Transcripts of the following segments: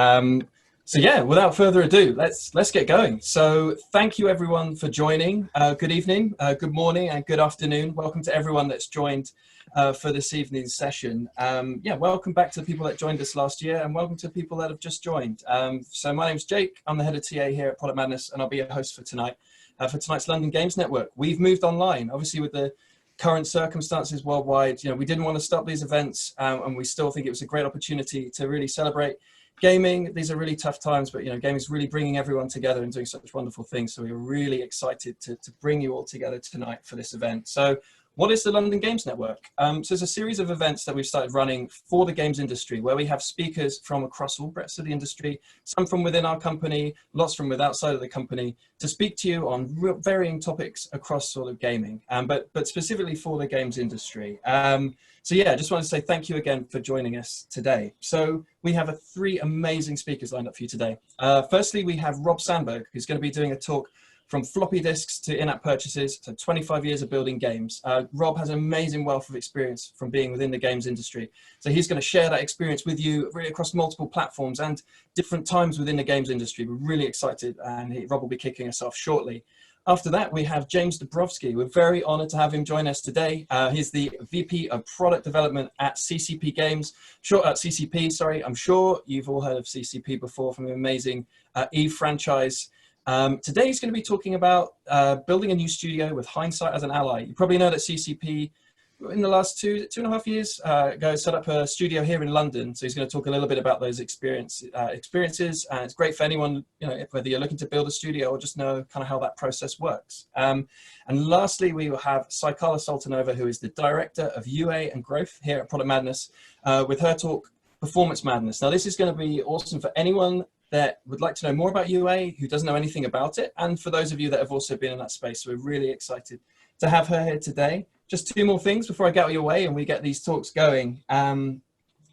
Um, so yeah, without further ado, let's get going. So thank you everyone for joining. Good evening, good morning, and good afternoon. Welcome to everyone that's joined for this evening's session. Yeah, welcome back to the people that joined us last year, and welcome to the people that have just joined. So my name's Jake. I'm the head of TA here at Product Madness, and I'll be your host for tonight. For tonight's London Games Network. We've moved online, obviously with the current circumstances worldwide. We didn't want to stop these events, and we still think it was a great opportunity to really celebrate gaming. These are really tough times, but gaming is really bringing everyone together and doing such wonderful things. So we're really excited to bring you all together tonight for this event. So what is the London Games Network? So it's a series of events that we've started running for the games industry, where we have speakers from across all breadths of the industry, some from within our company, lots from outside of the company, to speak to you on varying topics across sort of gaming, but specifically for the games industry. So yeah, I just want to say thank you again for joining us today. So we have three amazing speakers lined up for you today. Firstly, we have Rob Sandberg, who's going to be doing a talk from floppy disks to in-app purchases, so 25 years of building games. Rob has an amazing wealth of experience from being within the games industry. So he's going to share that experience with you really across multiple platforms and different times within the games industry. We're really excited, and Rob will be kicking us off shortly. After that, we have James Dabrowski. We're very honored to have him join us today. He's the VP of Product Development at CCP Games, CCP, sorry. I'm sure you've all heard of CCP before from the amazing EVE franchise. Today he's going to be talking about building a new studio with Hindsight as an ally. You probably know that CCP, in the last two and a half years ago, set up a studio here in London. So he's going to talk a little bit about those experiences, and it's great for anyone, whether you're looking to build a studio or just know kind of how that process works. And lastly, we will have Saikala Sultanova, who is the Director of UA and Growth here at Product Madness, with her talk, Performance Madness. Now, this is going to be awesome for anyone that would like to know more about UA, who doesn't know anything about it, and for those of you that have also been in that space. So we're really excited to have her here today. Just two more things before I get out of your way and we get these talks going.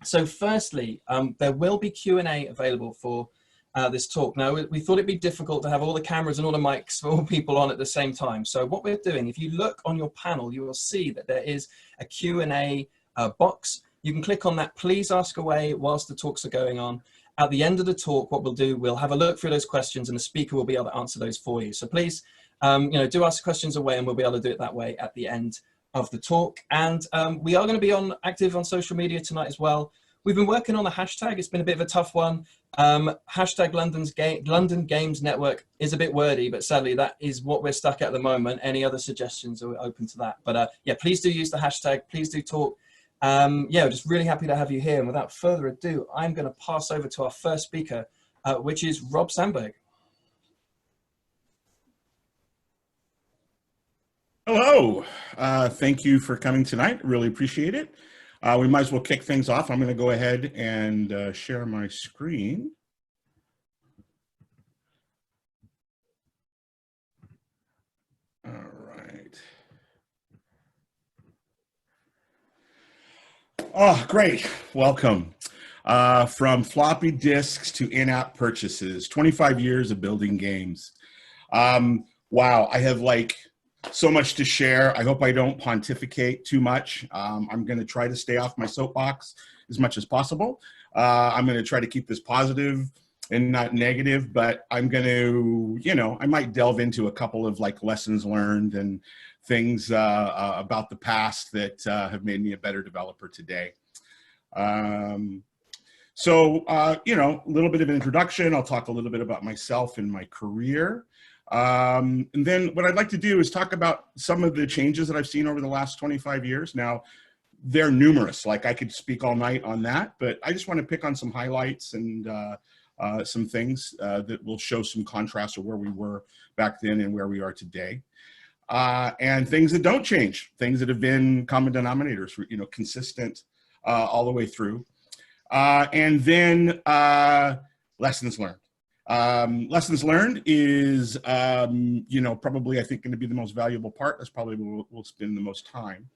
So firstly, there will be Q&A available for this talk. Now, we thought it'd be difficult to have all the cameras and all the mics for all people on at the same time. So what we're doing, if you look on your panel, you will see that there is a Q&A box. You can click on that, please ask away whilst the talks are going on. At the end of the talk, what we'll do, we'll have a look through those questions and the speaker will be able to answer those for you. So please, do ask questions away and we'll be able to do it that way at the end of the talk. And we are going to be active on social media tonight as well. We've been working on the hashtag. It's been a bit of a tough one. Hashtag London Games Network is a bit wordy, but sadly that is what we're stuck at the moment. Any other suggestions are open to that. But yeah, please do use the hashtag. Please do talk. Yeah, just really happy to have you here. And without further ado, I'm going to pass over to our first speaker, which is Rob Sandberg. Hello. Thank you for coming tonight. Really appreciate it. We might as well kick things off. I'm going to go ahead and share my screen. All right. Oh, great. Welcome. From floppy disks to in-app purchases, 25 years of building games. Wow, I have so much to share. I hope I don't pontificate too much. I'm going to try to stay off my soapbox as much as possible. I'm going to try to keep this positive and not negative, but I'm going to, I might delve into a couple of lessons learned and things about the past that have made me a better developer today. So, a little bit of an introduction. I'll talk a little bit about myself and my career. And then what I'd like to do is talk about some of the changes that I've seen over the last 25 years. Now, they're numerous. I could speak all night on that, but I just want to pick on some highlights and some things that will show some contrast of where we were back then and where we are today. And things that don't change, things that have been common denominators, consistent all the way through. And then lessons learned. Lessons learned is, probably I think going to be the most valuable part. That's probably where we'll spend the most time.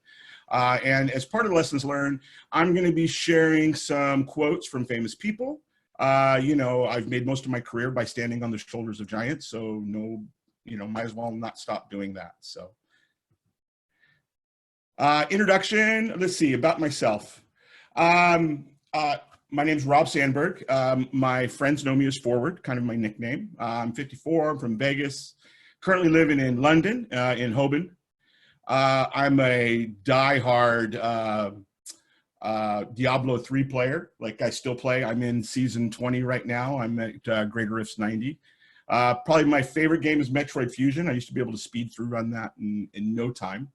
And as part of the lessons learned, I'm going to be sharing some quotes from famous people. I've made most of my career by standing on the shoulders of giants, so might as well not stop doing that. So introduction, let's see, about myself. My name's Rob Sandberg. My friends know me as Forward, kind of my nickname. I'm 54, I'm from Vegas, currently living in London, in Holborn. I'm a diehard Diablo 3 player. Like, I still play. I'm in season 20 right now. I'm at Greater Rifts 90. Probably my favorite game is Metroid Fusion. I used to be able to speed through run that in no time.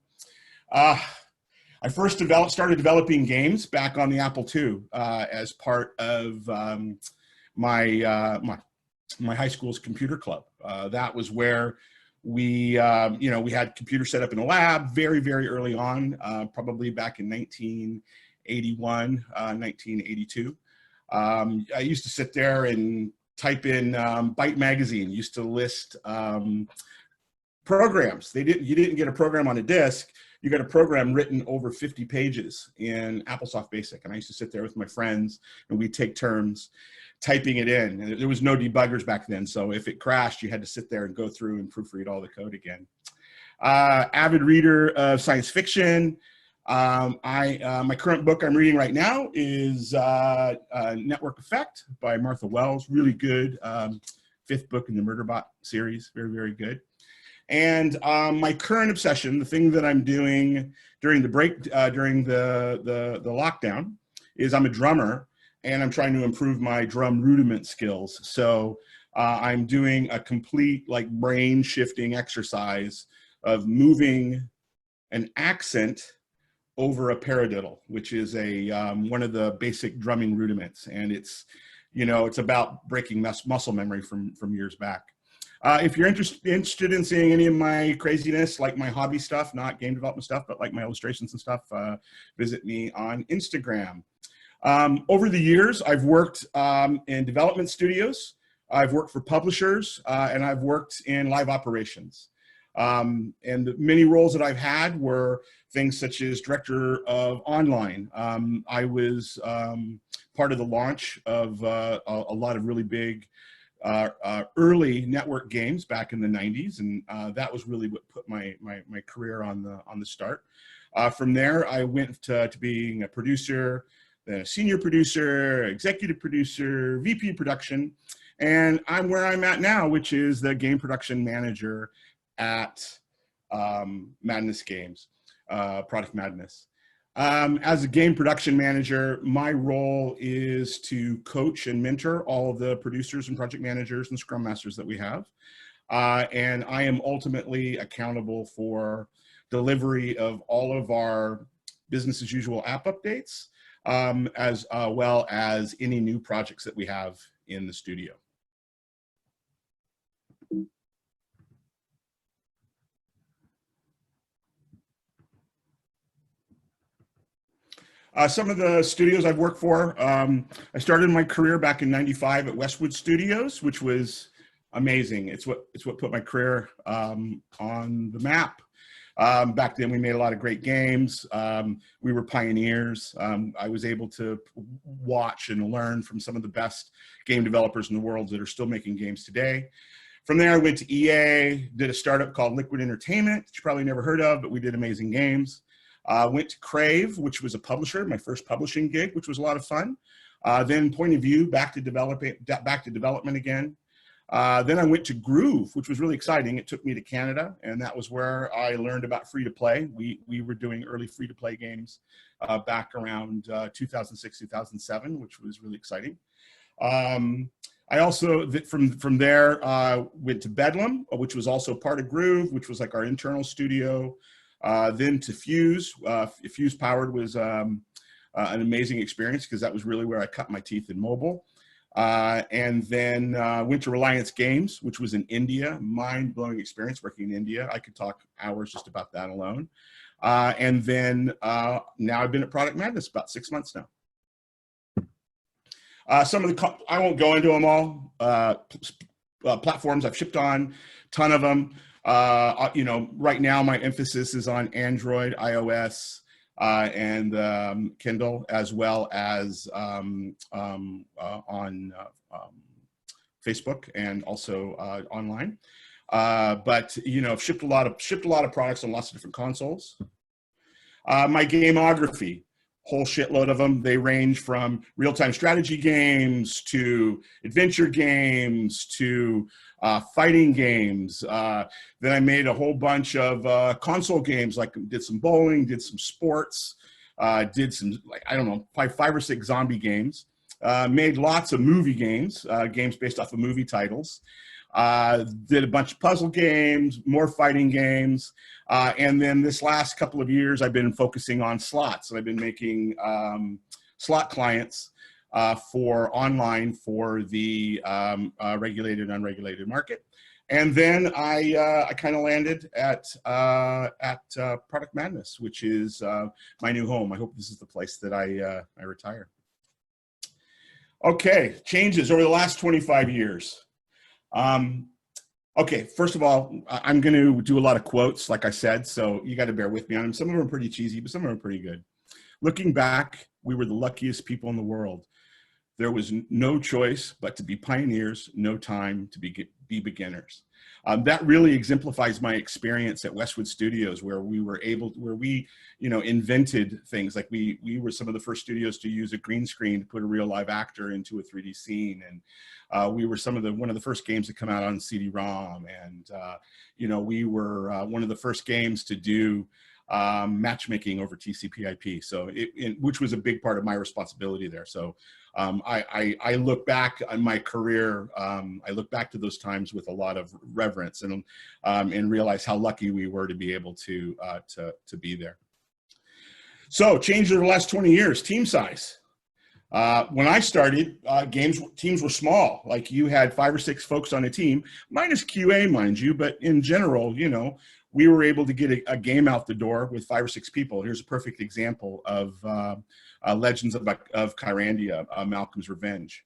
I first started developing games back on the Apple II as part of my high school's computer club. That was where we had computers set up in a lab very, very early on, probably back in 1981, 1982. I used to sit there and type in Byte Magazine, used to list programs. You didn't get a program on a disk. You got a program written over 50 pages in AppleSoft Basic. And I used to sit there with my friends and we'd take turns typing it in. And there was no debuggers back then. So if it crashed, you had to sit there and go through and proofread all the code again. Avid reader of science fiction. My current book I'm reading right now is Network Effect by Martha Wells. Really good. 5th book in the Murderbot series. Very, very good. And my current obsession, the thing that I'm doing during the break, during the lockdown, is I'm a drummer and I'm trying to improve my drum rudiment skills. So I'm doing a complete like brain shifting exercise of moving an accent over a paradiddle, which is one of the basic drumming rudiments. And it's about breaking muscle memory from years back. If you're interested in seeing any of my craziness, like my hobby stuff, not game development stuff, but like my illustrations and stuff, visit me on Instagram. Over the years, I've worked in development studios, I've worked for publishers, and I've worked in live operations. And the many roles that I've had were things such as director of online. I was part of the launch of a lot of really big early network games back in the 90s, and that was really what put my career on the start. From there, I went to being a producer, then a senior producer, executive producer, VP production, and I'm where I'm at now, which is the game production manager at Madness Games, Product Madness. As a game production manager, my role is to coach and mentor all of the producers and project managers and scrum masters that we have. And I am ultimately accountable for delivery of all of our business as usual app updates, as well as any new projects that we have in the studio. Some of the studios I've worked for, I started my career back in '95 at Westwood Studios, which was amazing. It's what put my career on the map. Back then, we made a lot of great games. We were pioneers. I was able to watch and learn from some of the best game developers in the world that are still making games today. From there, I went to EA, did a startup called Liquid Entertainment, that you probably never heard of, but we did amazing games. Went to Crave, which was a publisher, my first publishing gig, which was a lot of fun. Then Point of View, back to development again. Then I went to Groove, which was really exciting. It took me to Canada, and that was where I learned about free-to-play. We were doing early free-to-play games back around 2006, 2007, which was really exciting. I also, from there, went to Bedlam, which was also part of Groove, which was like our internal studio. Then to Fuse. Fuse Powered was an amazing experience because that was really where I cut my teeth in mobile. And then went to Reliance Games, which was in India. Mind-blowing experience working in India. I could talk hours just about that alone. And then now I've been at Product Madness about 6 months now. Some of the, I won't go into them all. Platforms I've shipped on, ton of them. Right now my emphasis is on Android, iOS, and Kindle, as well as on Facebook and also online. But I've shipped a lot of products on lots of different consoles. My gameography, whole shitload of them. They range from real-time strategy games to adventure games to fighting games. Then I made a whole bunch of console games, like did some bowling, did some sports, did some, like, I don't know, probably 5 or 6 zombie games. Made lots of movie games, games based off of movie titles. Did a bunch of puzzle games, more fighting games. And then this last couple of years, I've been focusing on slots. And I've been making slot clients for online for the regulated, unregulated market. And then I kind of landed at Product Madness, which is my new home. I hope this is the place that I retire. Okay, changes over the last 25 years. Okay, first of all, I'm going to do a lot of quotes, like I said, so you got to bear with me on them. Some of them are pretty cheesy, but some of them are pretty good. Looking back, we were the luckiest people in the world. There was no choice but to be pioneers, no time to be beginners. That really exemplifies my experience at Westwood Studios, where we were able, where we, invented things. Like we were some of the first studios to use a green screen to put a real live actor into a 3D scene, and we were one of the first games to come out on CD-ROM, and we were one of the first games to do matchmaking over TCP/IP. So, which was a big part of my responsibility there. So, I look back on my career. I look back to those times with a lot of reverence and realize how lucky we were to be able to be there. So, change over the last 20 years. Team size. When I started, teams were small. Like you had 5 or 6 folks on a team, minus QA, mind you. But in general, we were able to get a game out the door with 5 or 6 people. Here's a perfect example of Legends of Kyrandia, Malcolm's Revenge.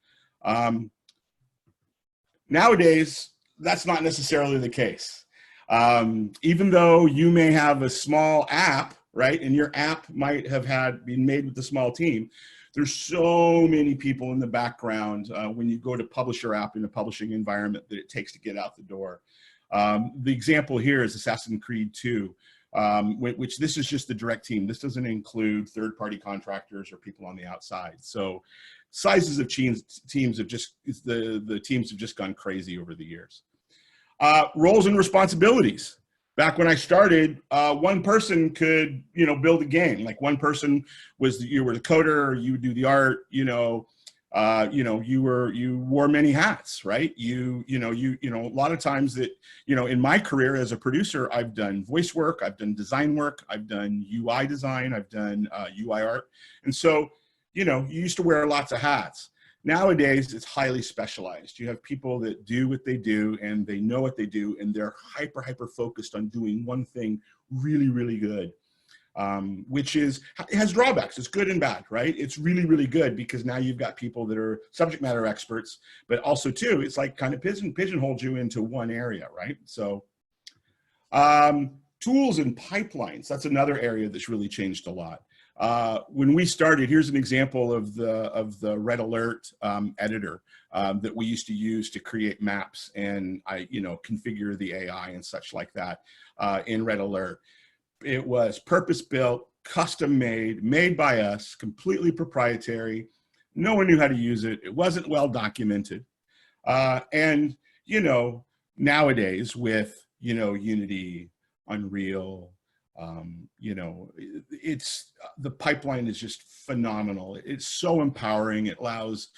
Nowadays, that's not necessarily the case. Even though you may have a small app, right, and your app might have been made with a small team, there's so many people in the background when you go to publish your app in a publishing environment that it takes to get out the door. The example here is Assassin's Creed 2, which this is just the direct team. This doesn't include third-party contractors or people on the outside. So sizes of teams have just, the teams have just gone crazy over the years. Roles and responsibilities. Back when I started, one person could, build a game. Like one person you were the coder, you would do the art, you wore many hats, right? A lot of times that, in my career as a producer, I've done voice work, I've done design work, I've done UI design, I've done UI art. And so, you used to wear lots of hats. Nowadays, it's highly specialized. You have people that do what they do and they know what they do, and they're hyper focused on doing one thing really, really good. Which it has drawbacks. It's good and bad, right? It's really, really good because now you've got people that are subject matter experts, but also too, it's like kind of pigeonholes you into one area, right? So tools and pipelines, that's another area that's really changed a lot. When we started, here's an example of the Red Alert editor that we used to use to create maps and configure the AI and such like that in Red Alert. It was purpose-built, custom-made, made by us, completely proprietary. No one knew how to use it. It wasn't well documented. And, nowadays with, Unity, Unreal, the pipeline is just phenomenal. It's so empowering. It allows,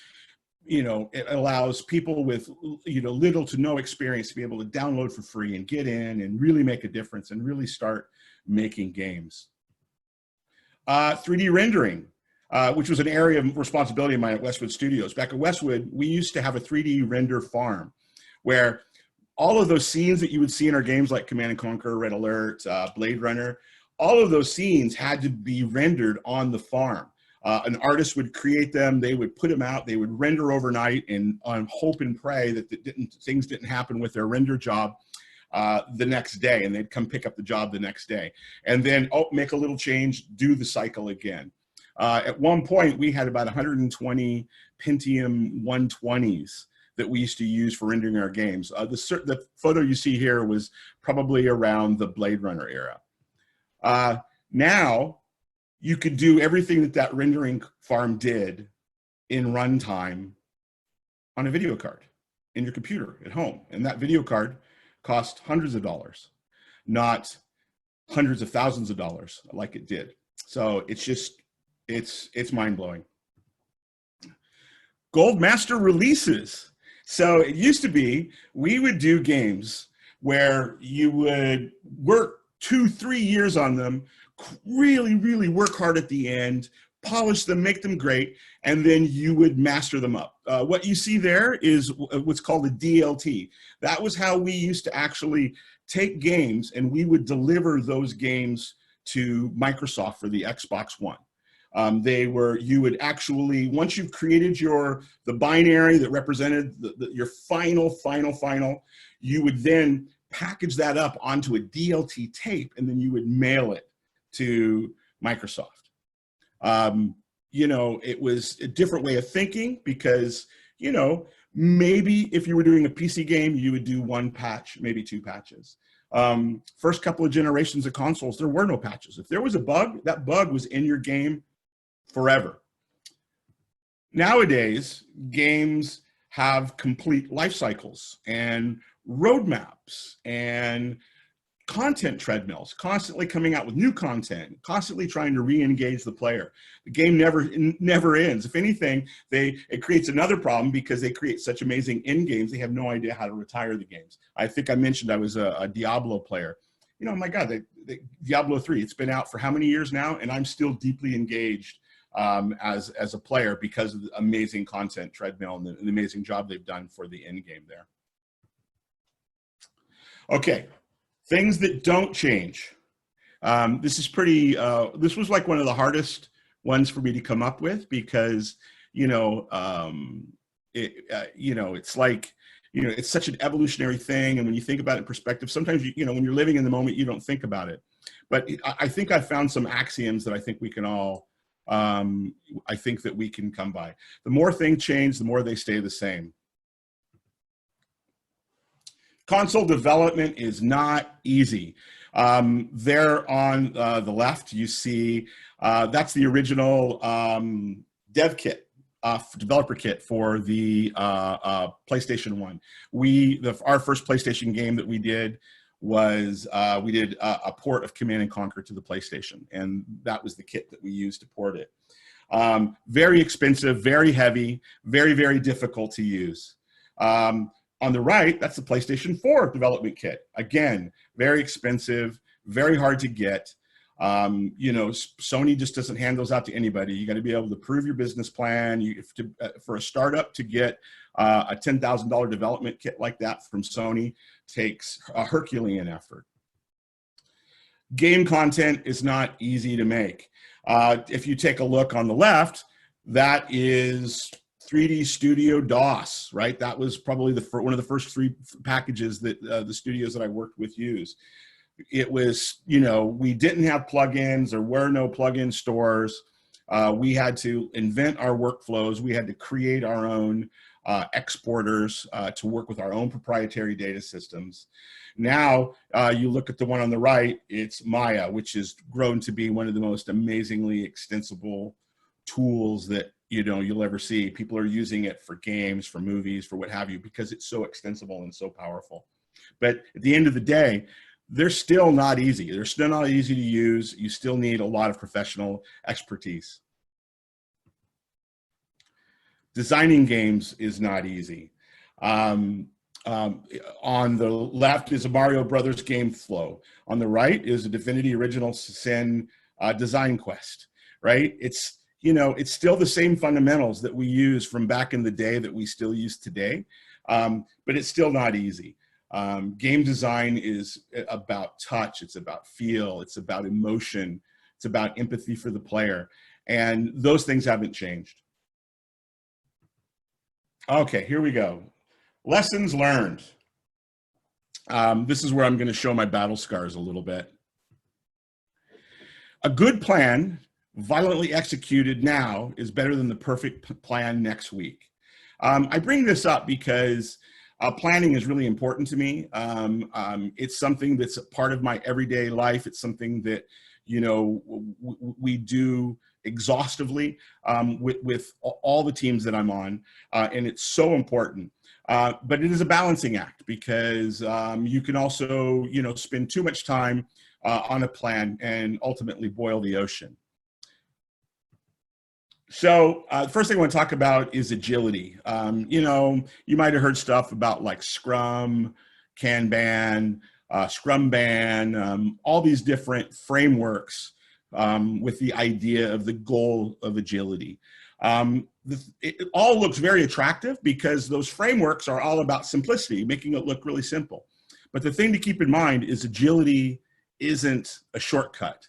it allows people with, little to no experience to be able to download for free and get in and really make a difference and really start making games. 3D rendering, which was an area of responsibility of mine at Westwood Studios. Back at Westwood, we used to have a 3D render farm where all of those scenes that you would see in our games like Command & Conquer, Red Alert, Blade Runner, all of those scenes had to be rendered on the farm. An artist would create them, they would put them out, they would render overnight and on hope and pray that things didn't happen with their render job the next day, and they'd come pick up the job the next day. And then, make a little change, do the cycle again. At one point, we had about 120 Pentium 120s that we used to use for rendering our games. The photo you see here was probably around the Blade Runner era. Now, you could do everything that that rendering farm did in runtime on a video card in your computer at home. And that video card cost hundreds of dollars, not hundreds of thousands of dollars like it did. So it's just, it's mind-blowing. Gold Master releases. So it used to be, we would do games where you would work 2-3 years on them, really, really work hard at the end, polish them, make them great, and then you would master them up. What you see there is what's called a DLT. That was how we used to actually take games and we would deliver those games to Microsoft for the Xbox One. You would actually, once you've created the binary that represented your final, you would then package that up onto a DLT tape, and then you would mail it to Microsoft. You know, it was a different way of thinking because, you know, maybe if you were doing a PC game, you would do 1 patch, maybe 2 patches. First couple of generations of consoles, there were no patches. If there was a bug, that bug was in your game forever. Nowadays, games have complete life cycles and roadmaps and content treadmills, constantly coming out with new content, constantly trying to re-engage the player. The game never ends. If anything, it creates another problem because they create such amazing end games, they have no idea how to retire the games. I think I mentioned I was a Diablo player. You know, my God, Diablo 3, it's been out for how many years now? And I'm still deeply engaged as a player because of the amazing content treadmill and the amazing job they've done for the end game there. Okay. Things that don't change. This is pretty, this was like one of the hardest ones for me to come up with because, you know, it's like, you know, it's such an evolutionary thing. And when you think about it in perspective, sometimes, you know, when you're living in the moment, you don't think about it. But I think I found some axioms that I think we can all, I think that we can come by. The more things change, the more they stay the same. Console development is not easy. There on the left, you see that's the original dev kit, developer kit for the PlayStation 1. Our first PlayStation game that we did was we did a port of Command & Conquer to the PlayStation, and that was the kit that we used to port it. Very expensive, very heavy, very, very difficult to use. On the right, that's the PlayStation 4 development kit. Again, very expensive, very hard to get. You know, Sony just doesn't hand those out to anybody. You got to be able to prove your business plan. For a startup to get a $10,000 development kit like that from Sony takes a Herculean effort. Game content is not easy to make. If you take a look on the left, that is 3D Studio DOS, right? That was probably one of the first 3 packages that the studios that I worked with used. It was, you know, we didn't have plugins. There were no plugin stores. We had to invent our workflows. We had to create our own exporters to work with our own proprietary data systems. Now, you look at the one on the right, it's Maya, which has grown to be one of the most amazingly extensible tools that you'll ever see. People are using it for games, for movies, for what have you, because it's so extensible and so powerful. But at the end of the day, they're still not easy. They're still not easy to use. You still need a lot of professional expertise. Designing games is not easy. On the left is a Mario Brothers game flow. On the right is a Divinity Original Sin design quest, right? It's still the same fundamentals that we use from back in the day that we still use today, but it's still not easy. Game design is about touch, it's about feel, it's about emotion, it's about empathy for the player, and those things haven't changed. Okay, here we go. Lessons learned. This is where I'm going to show my battle scars a little bit. A good plan violently executed now is better than the perfect plan next week. I bring this up because planning is really important to me. It's something that's a part of my everyday life. It's something that, you know, we do exhaustively with all the teams that I'm on, and it's so important. But it is a balancing act because you can also, you know, spend too much time on a plan and ultimately boil the ocean. So the first thing I want to talk about is agility. You know, you might have heard stuff about like Scrum, Kanban, Scrumban, all these different frameworks with the idea of the goal of agility. It all looks very attractive because those frameworks are all about simplicity, making it look really simple. But the thing to keep in mind is agility isn't a shortcut.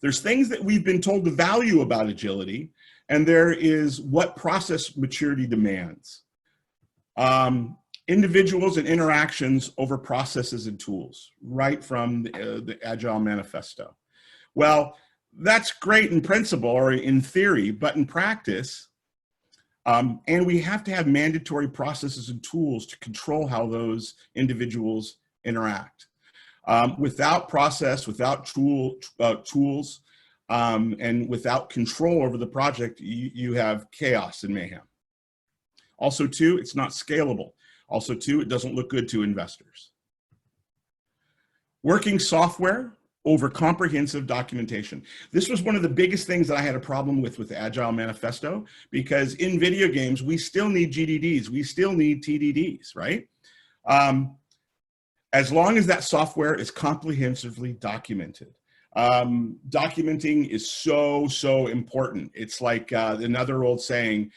There's things that we've been told to value about agility, and there is what process maturity demands. Individuals and interactions over processes and tools, right from the Agile Manifesto. Well, that's great in principle or in theory, but in practice, and we have to have mandatory processes and tools to control how those individuals interact. Without process, without tools, and without control over the project, you have chaos and mayhem. Also, too, it's not scalable. Also, too, it doesn't look good to investors. Working software over comprehensive documentation. This was one of the biggest things that I had a problem with the Agile Manifesto, because in video games, we still need GDDs, we still need TDDs, right? As long as that software is comprehensively documented. Documenting is so important. It's like another old saying,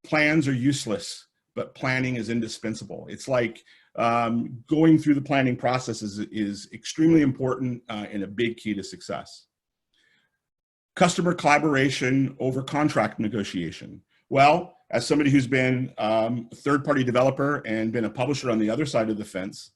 plans are useless, but planning is indispensable. It's like going through the planning process is extremely important and a big key to success. Customer collaboration over contract negotiation. Well, as somebody who's been a third-party developer and been a publisher on the other side of the fence,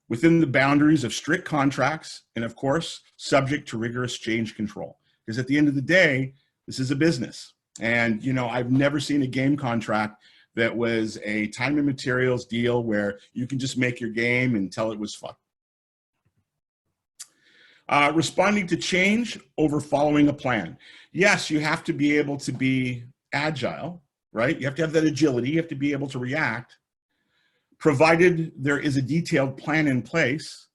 within the boundaries of strict contracts and, of course, subject to rigorous change control. Because at the end of the day, this is a business. And, you know, I've never seen a game contract that was a time and materials deal where you can just make your game until it was fun. Responding to change over following a plan. Yes, you have to be able to be agile, right? You have to have that agility. You have to be able to react, provided there is a detailed plan in place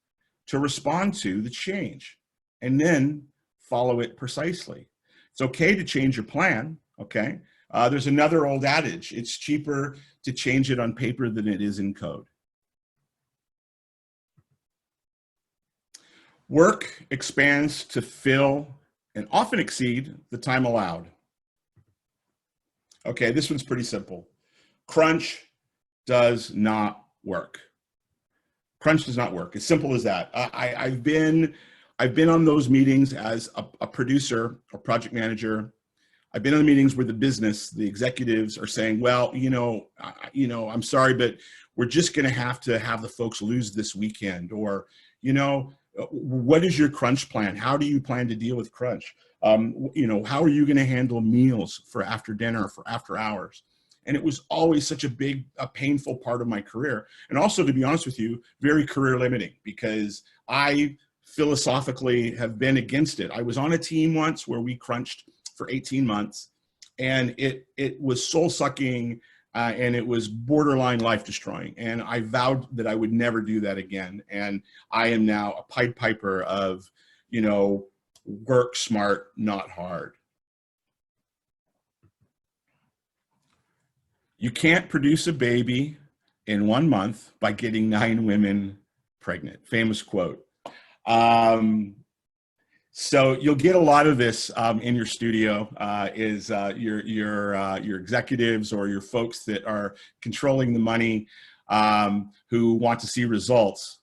to respond to the change and then follow it precisely. It's okay to change your plan, okay? There's another old adage, it's cheaper to change it on paper than it is in code. Work expands to fill and often exceed the time allowed. Okay, this one's pretty simple. Crunch does not work. Crunch does not work. As simple as that. I've been on those meetings as a producer or project manager. I've been in the meetings where the business, the executives are saying, well, I'm sorry, but we're just going to have the folks lose this weekend. Or, what is your crunch plan? How do you plan to deal with crunch? How are you going to handle meals for after dinner, for after hours? And it was always such a painful part of my career. And also, to be honest with you, very career limiting, because I philosophically have been against it. I was on a team once where we crunched for 18 months, and it was soul sucking, and it was borderline life destroying. And I vowed that I would never do that again. And I am now a Pied Piper of, work smart, not hard. You can't produce a baby in 1 month by getting 9 women pregnant. Famous quote. So you'll get a lot of this in your studio, your executives or your folks that are controlling the money, who want to see results.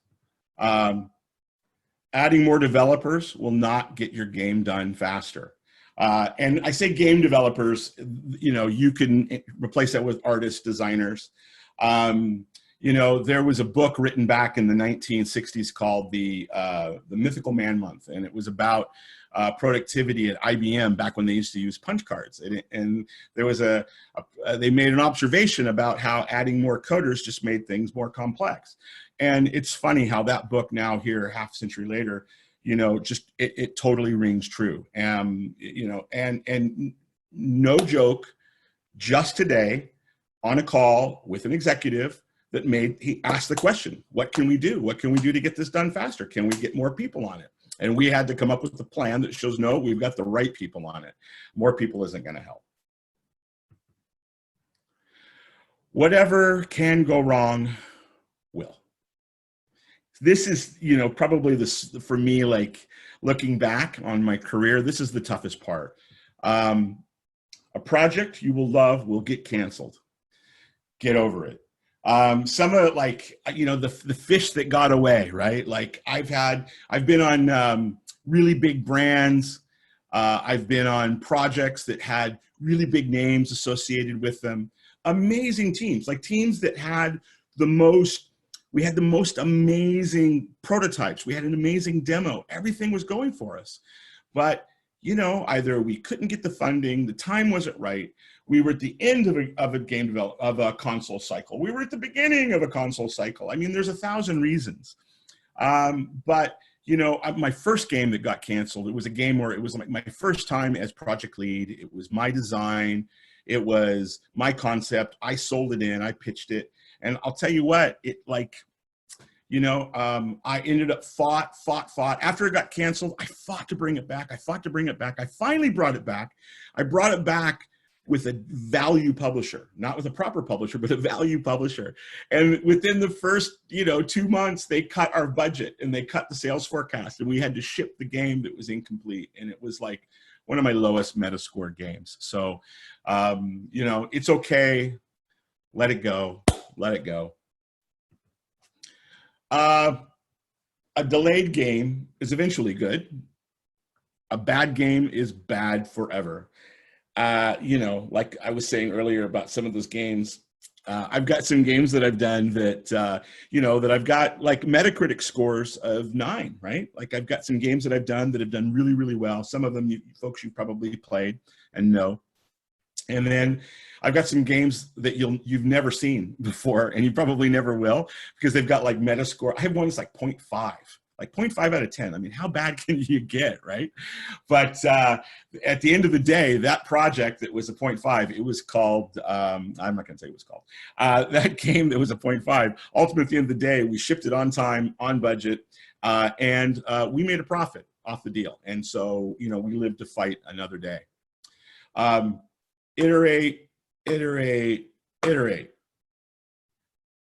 Adding more developers will not get your game done faster. And I say game developers, you can replace that with artists, designers. You know, there was a book written back in the 1960s called the Mythical Man Month, and it was about productivity at IBM back when they used to use punch cards. And there was they made an observation about how adding more coders just made things more complex. And it's funny how that book now here, half a century later, you know, just it totally rings true. You know, and no joke, just today on a call with an executive that he asked the question, what can we do? What can we do to get this done faster? Can we get more people on it? And we had to come up with a plan that shows, no, we've got the right people on it. More people isn't going to help. Whatever can go wrong will. This is, you know, probably this, for me, like looking back on my career, this is the toughest part. A project you will love will get canceled. Get over it. Some of, like, you know, the fish that got away, right? Like I've been on really big brands. I've been on projects that had really big names associated with them. Amazing teams, like teams that had we had the most amazing prototypes. We had an amazing demo. Everything was going for us. But, you know, either we couldn't get the funding, the time wasn't right. We were at the end of a console cycle. We were at the beginning of a console cycle. I mean, there's 1,000 reasons. But, you know, my first game that got canceled, it was a game where it was like my first time as project lead. It was my design. It was my concept. I sold it in, I pitched it. And I'll tell you what, it like, you know, I ended up fought. After it got canceled, I fought to bring it back. I finally brought it back. I brought it back with a value publisher, not with a proper publisher, but a value publisher. And within the first, you know, 2 months, they cut our budget and they cut the sales forecast, and we had to ship the game that was incomplete. And it was like one of my lowest Metascore games. So, you know, it's okay. Let it go. Let it go. A delayed game is eventually good. A bad game is bad forever. You know, like I was saying earlier about some of those games, I've got some games that I've done that, you know, that I've got like Metacritic scores of 9, right? Like I've got some games that I've done that have done really, really well. Some of them, folks, you've probably played and know. And then I've got some games that you've never seen before, and you probably never will, because they've got like Metascore. I have one that's like 0.5. Like 0.5 out of 10. I mean, how bad can you get, right? But at the end of the day, that project that was a 0.5, it was called, I'm not going to say what it was called. That game that was a 0.5, ultimately at the end of the day, we shipped it on time, on budget, and we made a profit off the deal. And so, you know, we lived to fight another day. Iterate, iterate, iterate.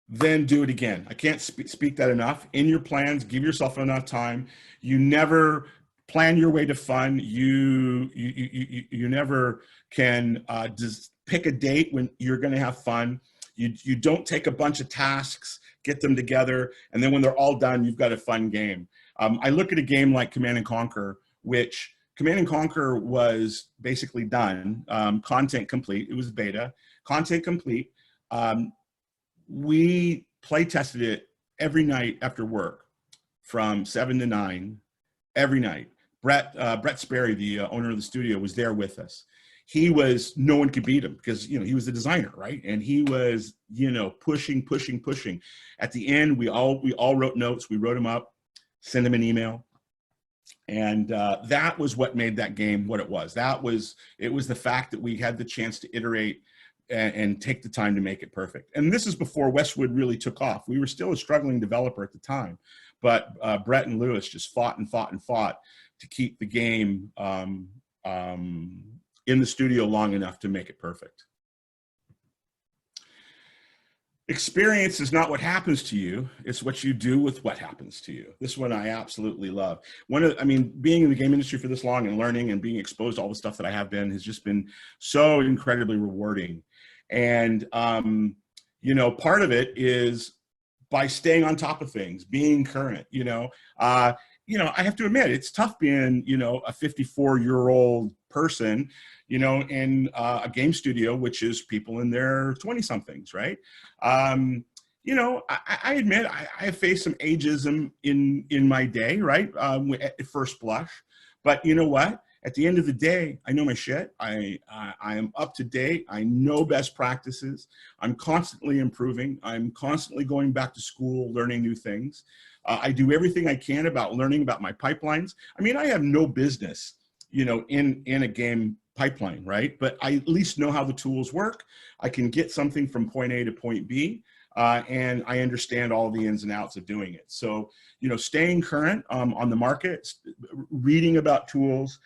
Then do it again. I can't speak that enough. In your plans, give yourself enough time. You never plan your way to fun. You never can just pick a date when you're going to have fun. You don't take a bunch of tasks, get them together, and then when they're all done, you've got a fun game. I look at a game like Command and Conquer, which Command and Conquer was basically done, content complete. It was beta, content complete. We play tested it every night after work from 7 to 9 every night. Brett Sperry, the owner of the studio, was there with us. He was, no one could beat him because, you know, he was the designer, right? And he was, you know, pushing. At the end, we all wrote notes. We wrote them up, sent him an email. And that was what made that game what it was. It was the fact that we had the chance to iterate and take the time to make it perfect. And this is before Westwood really took off. We were still a struggling developer at the time, but Brett and Lewis just fought to keep the game in the studio long enough to make it perfect. Experience is not what happens to you, it's what you do with what happens to you. This one I absolutely love. Being in the game industry for this long and learning and being exposed to all the stuff that I have been has just been so incredibly rewarding. And, you know, part of it is by staying on top of things, being current, you know, I have to admit, it's tough being, you know, a 54-year-old person, you know, in a game studio, which is people in their 20-somethings, right? you know, I admit I faced some ageism in my day, right? At first blush, but you know what? At the end of the day, I know my shit. I am up to date. I know best practices. I'm constantly improving. I'm constantly going back to school, learning new things. I do everything I can about learning about my pipelines. I mean, I have no business, you know, in a game pipeline, right? But I at least know how the tools work. I can get something from point A to point B. And I understand all the ins and outs of doing it. So, you know, staying current on the market, reading about tools,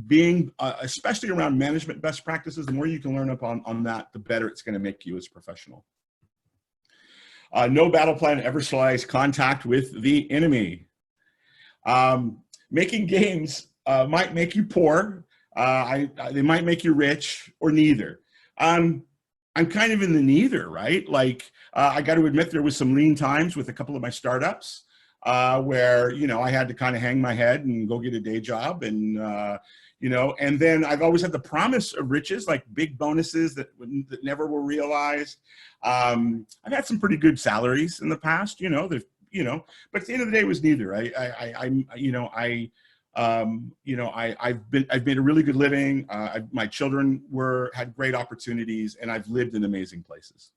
being, especially around management best practices, the more you can learn up on that, the better it's going to make you as a professional. No battle plan ever slides contact with the enemy. Making games might make you poor. They might make you rich, or neither. I'm kind of in the neither, right? Like, I got to admit there was some lean times with a couple of my startups where, you know, I had to kind of hang my head and go get a day job. And, you know, and then I've always had the promise of riches, like big bonuses that never were realized. I've had some pretty good salaries in the past, you know, but at the end of the day, it was neither. I've made a really good living. My children had great opportunities, and I've lived in amazing places.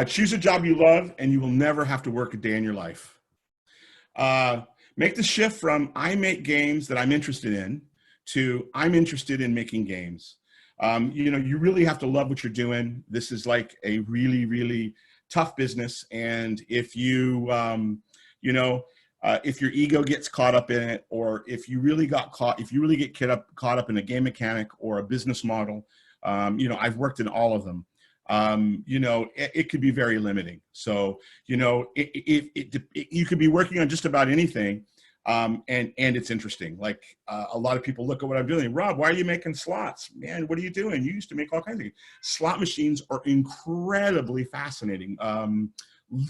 Choose a job you love, and you will never have to work a day in your life. Make the shift from I make games that I'm interested in to I'm interested in making games. You know, you really have to love what you're doing. This is like a really, really tough business. And if you, if your ego gets caught up in it, or if you really get caught up in a game mechanic or a business model, you know, I've worked in all of them. You know, it could be very limiting. So, you know, you could be working on just about anything. And it's interesting. Like, a lot of people look at what I'm doing. Rob, why are you making slots? Man, what are you doing? You used to make all kinds of things. Slot machines are incredibly fascinating.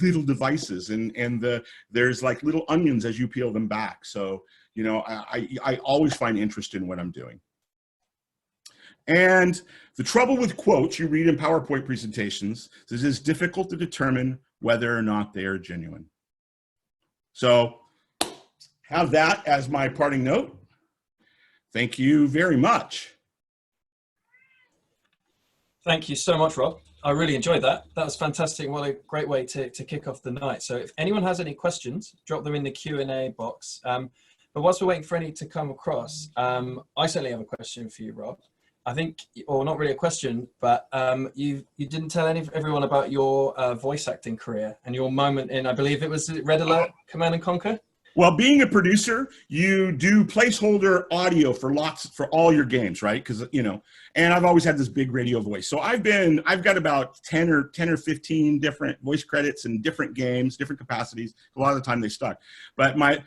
Little devices, and there's like little onions as you peel them back. So, you know, I always find interest in what I'm doing. And the trouble with quotes you read in PowerPoint presentations is it's difficult to determine whether or not they are genuine. So have that as my parting note. Thank you very much. Thank you so much, Rob. I really enjoyed that. That was fantastic. What a great way to kick off the night. So if anyone has any questions, drop them in the Q&A box. But whilst we're waiting for any to come across, I certainly have a question for you, Rob. I think, or not really a question, but you didn't tell everyone about your voice acting career and your moment in, I believe it was Red Alert Command & Conquer? Well, being a producer, you do placeholder audio for all your games, right? Because, you know, and I've always had this big radio voice. So I've got about 10 or 15 different voice credits in different games, different capacities. A lot of the time they stuck. But my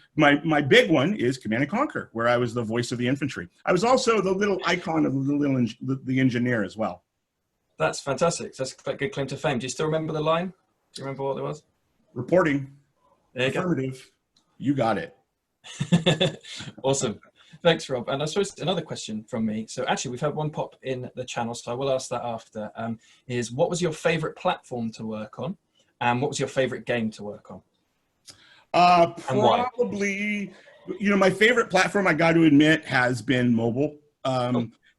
big one is Command & Conquer, where I was the voice of the infantry. I was also the little icon of the engineer as well. That's fantastic. That's quite a good claim to fame. Do you still remember the line? Do you remember what it was? Reporting. There you Affirmative. Go. You got it. Awesome. Thanks, Rob. And I suppose another question from me. So actually, we've had one pop in the channel, so I will ask that after. Is what was your favorite platform to work on? And what was your favorite game to work on? Probably, you know, my favorite platform, I got to admit, has been mobile.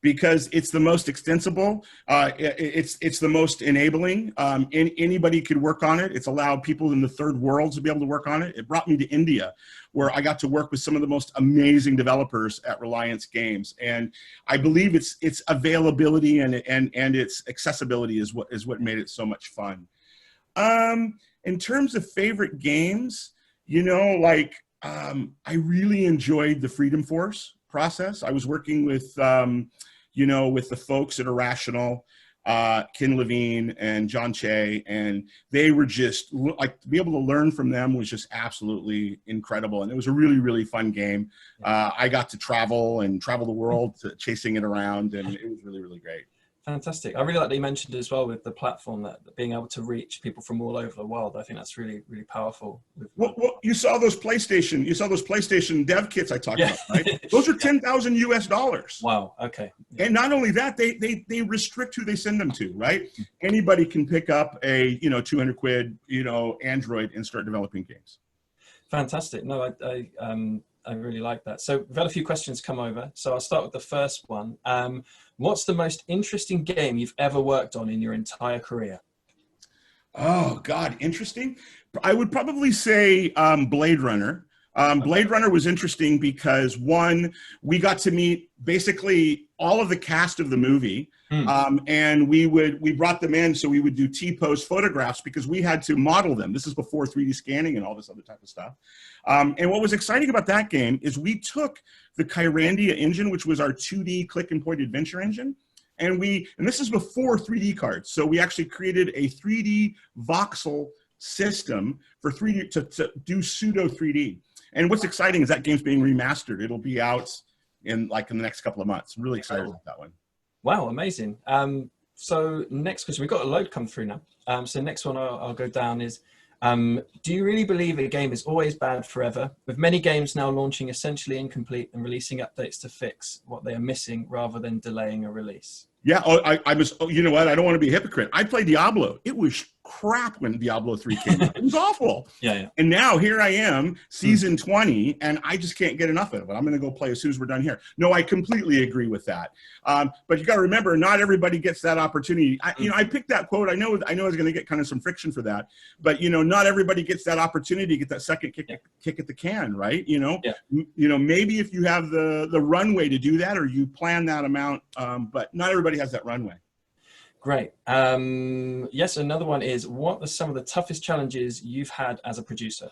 Because it's the most extensible, it's the most enabling. Anybody could work on it. It's allowed people in the third world to be able to work on it. It brought me to India, where I got to work with some of the most amazing developers at Reliance Games. And I believe its availability and its accessibility is what made it so much fun. In terms of favorite games, you know, like I really enjoyed the Freedom Force process. I was working with you know, with the folks at Irrational, Ken Levine and John Che, and they were just like, to be able to learn from them was just absolutely incredible. And it was a really, really fun game. I got to travel the world chasing it around, and it was really, really great. Fantastic. I really like that you mentioned as well with the platform that being able to reach people from all over the world. I think that's really, really powerful. Well, you saw those PlayStation dev kits I talked Yeah. about, right? Those are Yeah. 10,000 US dollars. Wow. Okay. Yeah. And not only that, they restrict who they send them to, right? Anybody can pick up a, 200 quid, Android and start developing games. Fantastic. No, I really like that. So we've had a few questions come over. So I'll start with the first one. What's the most interesting game you've ever worked on in your entire career? Oh God, interesting. I would probably say Blade Runner. Blade Runner was interesting because one, we got to meet basically all of the cast of the movie, and we brought them in, so we would do T-pose photographs because we had to model them. This is before 3D scanning and all this other type of stuff. And what was exciting about that game is we took the Kyrandia engine, which was our 2D click and point adventure engine, and this is before 3D cards. So we actually created a 3D voxel system for 3D to do pseudo 3D. And what's exciting is that game's being remastered. It'll be out in the next couple of months. I'm really excited about that one. Wow, amazing. So next question, we've got a load come through now. So next one I'll go down is, do you really believe a game is always bad forever? With many games now launching essentially incomplete and releasing updates to fix what they are missing rather than delaying a release. Yeah, you know what? I don't want to be a hypocrite. I played Diablo. It was crap when Diablo 3 came out. It was awful. Yeah. And now here I am, season 20, and I just can't get enough of it. I'm going to go play as soon as we're done here. No, I completely agree with that. But you got to remember, not everybody gets that opportunity. I picked that quote. I know I was going to get kind of some friction for that, but not everybody gets that opportunity to get that second kick at the can, right? Maybe if you have the runway to do that, or you plan that amount, but not everybody has that runway. Great. Yes, another one is, what are some of the toughest challenges you've had as a producer?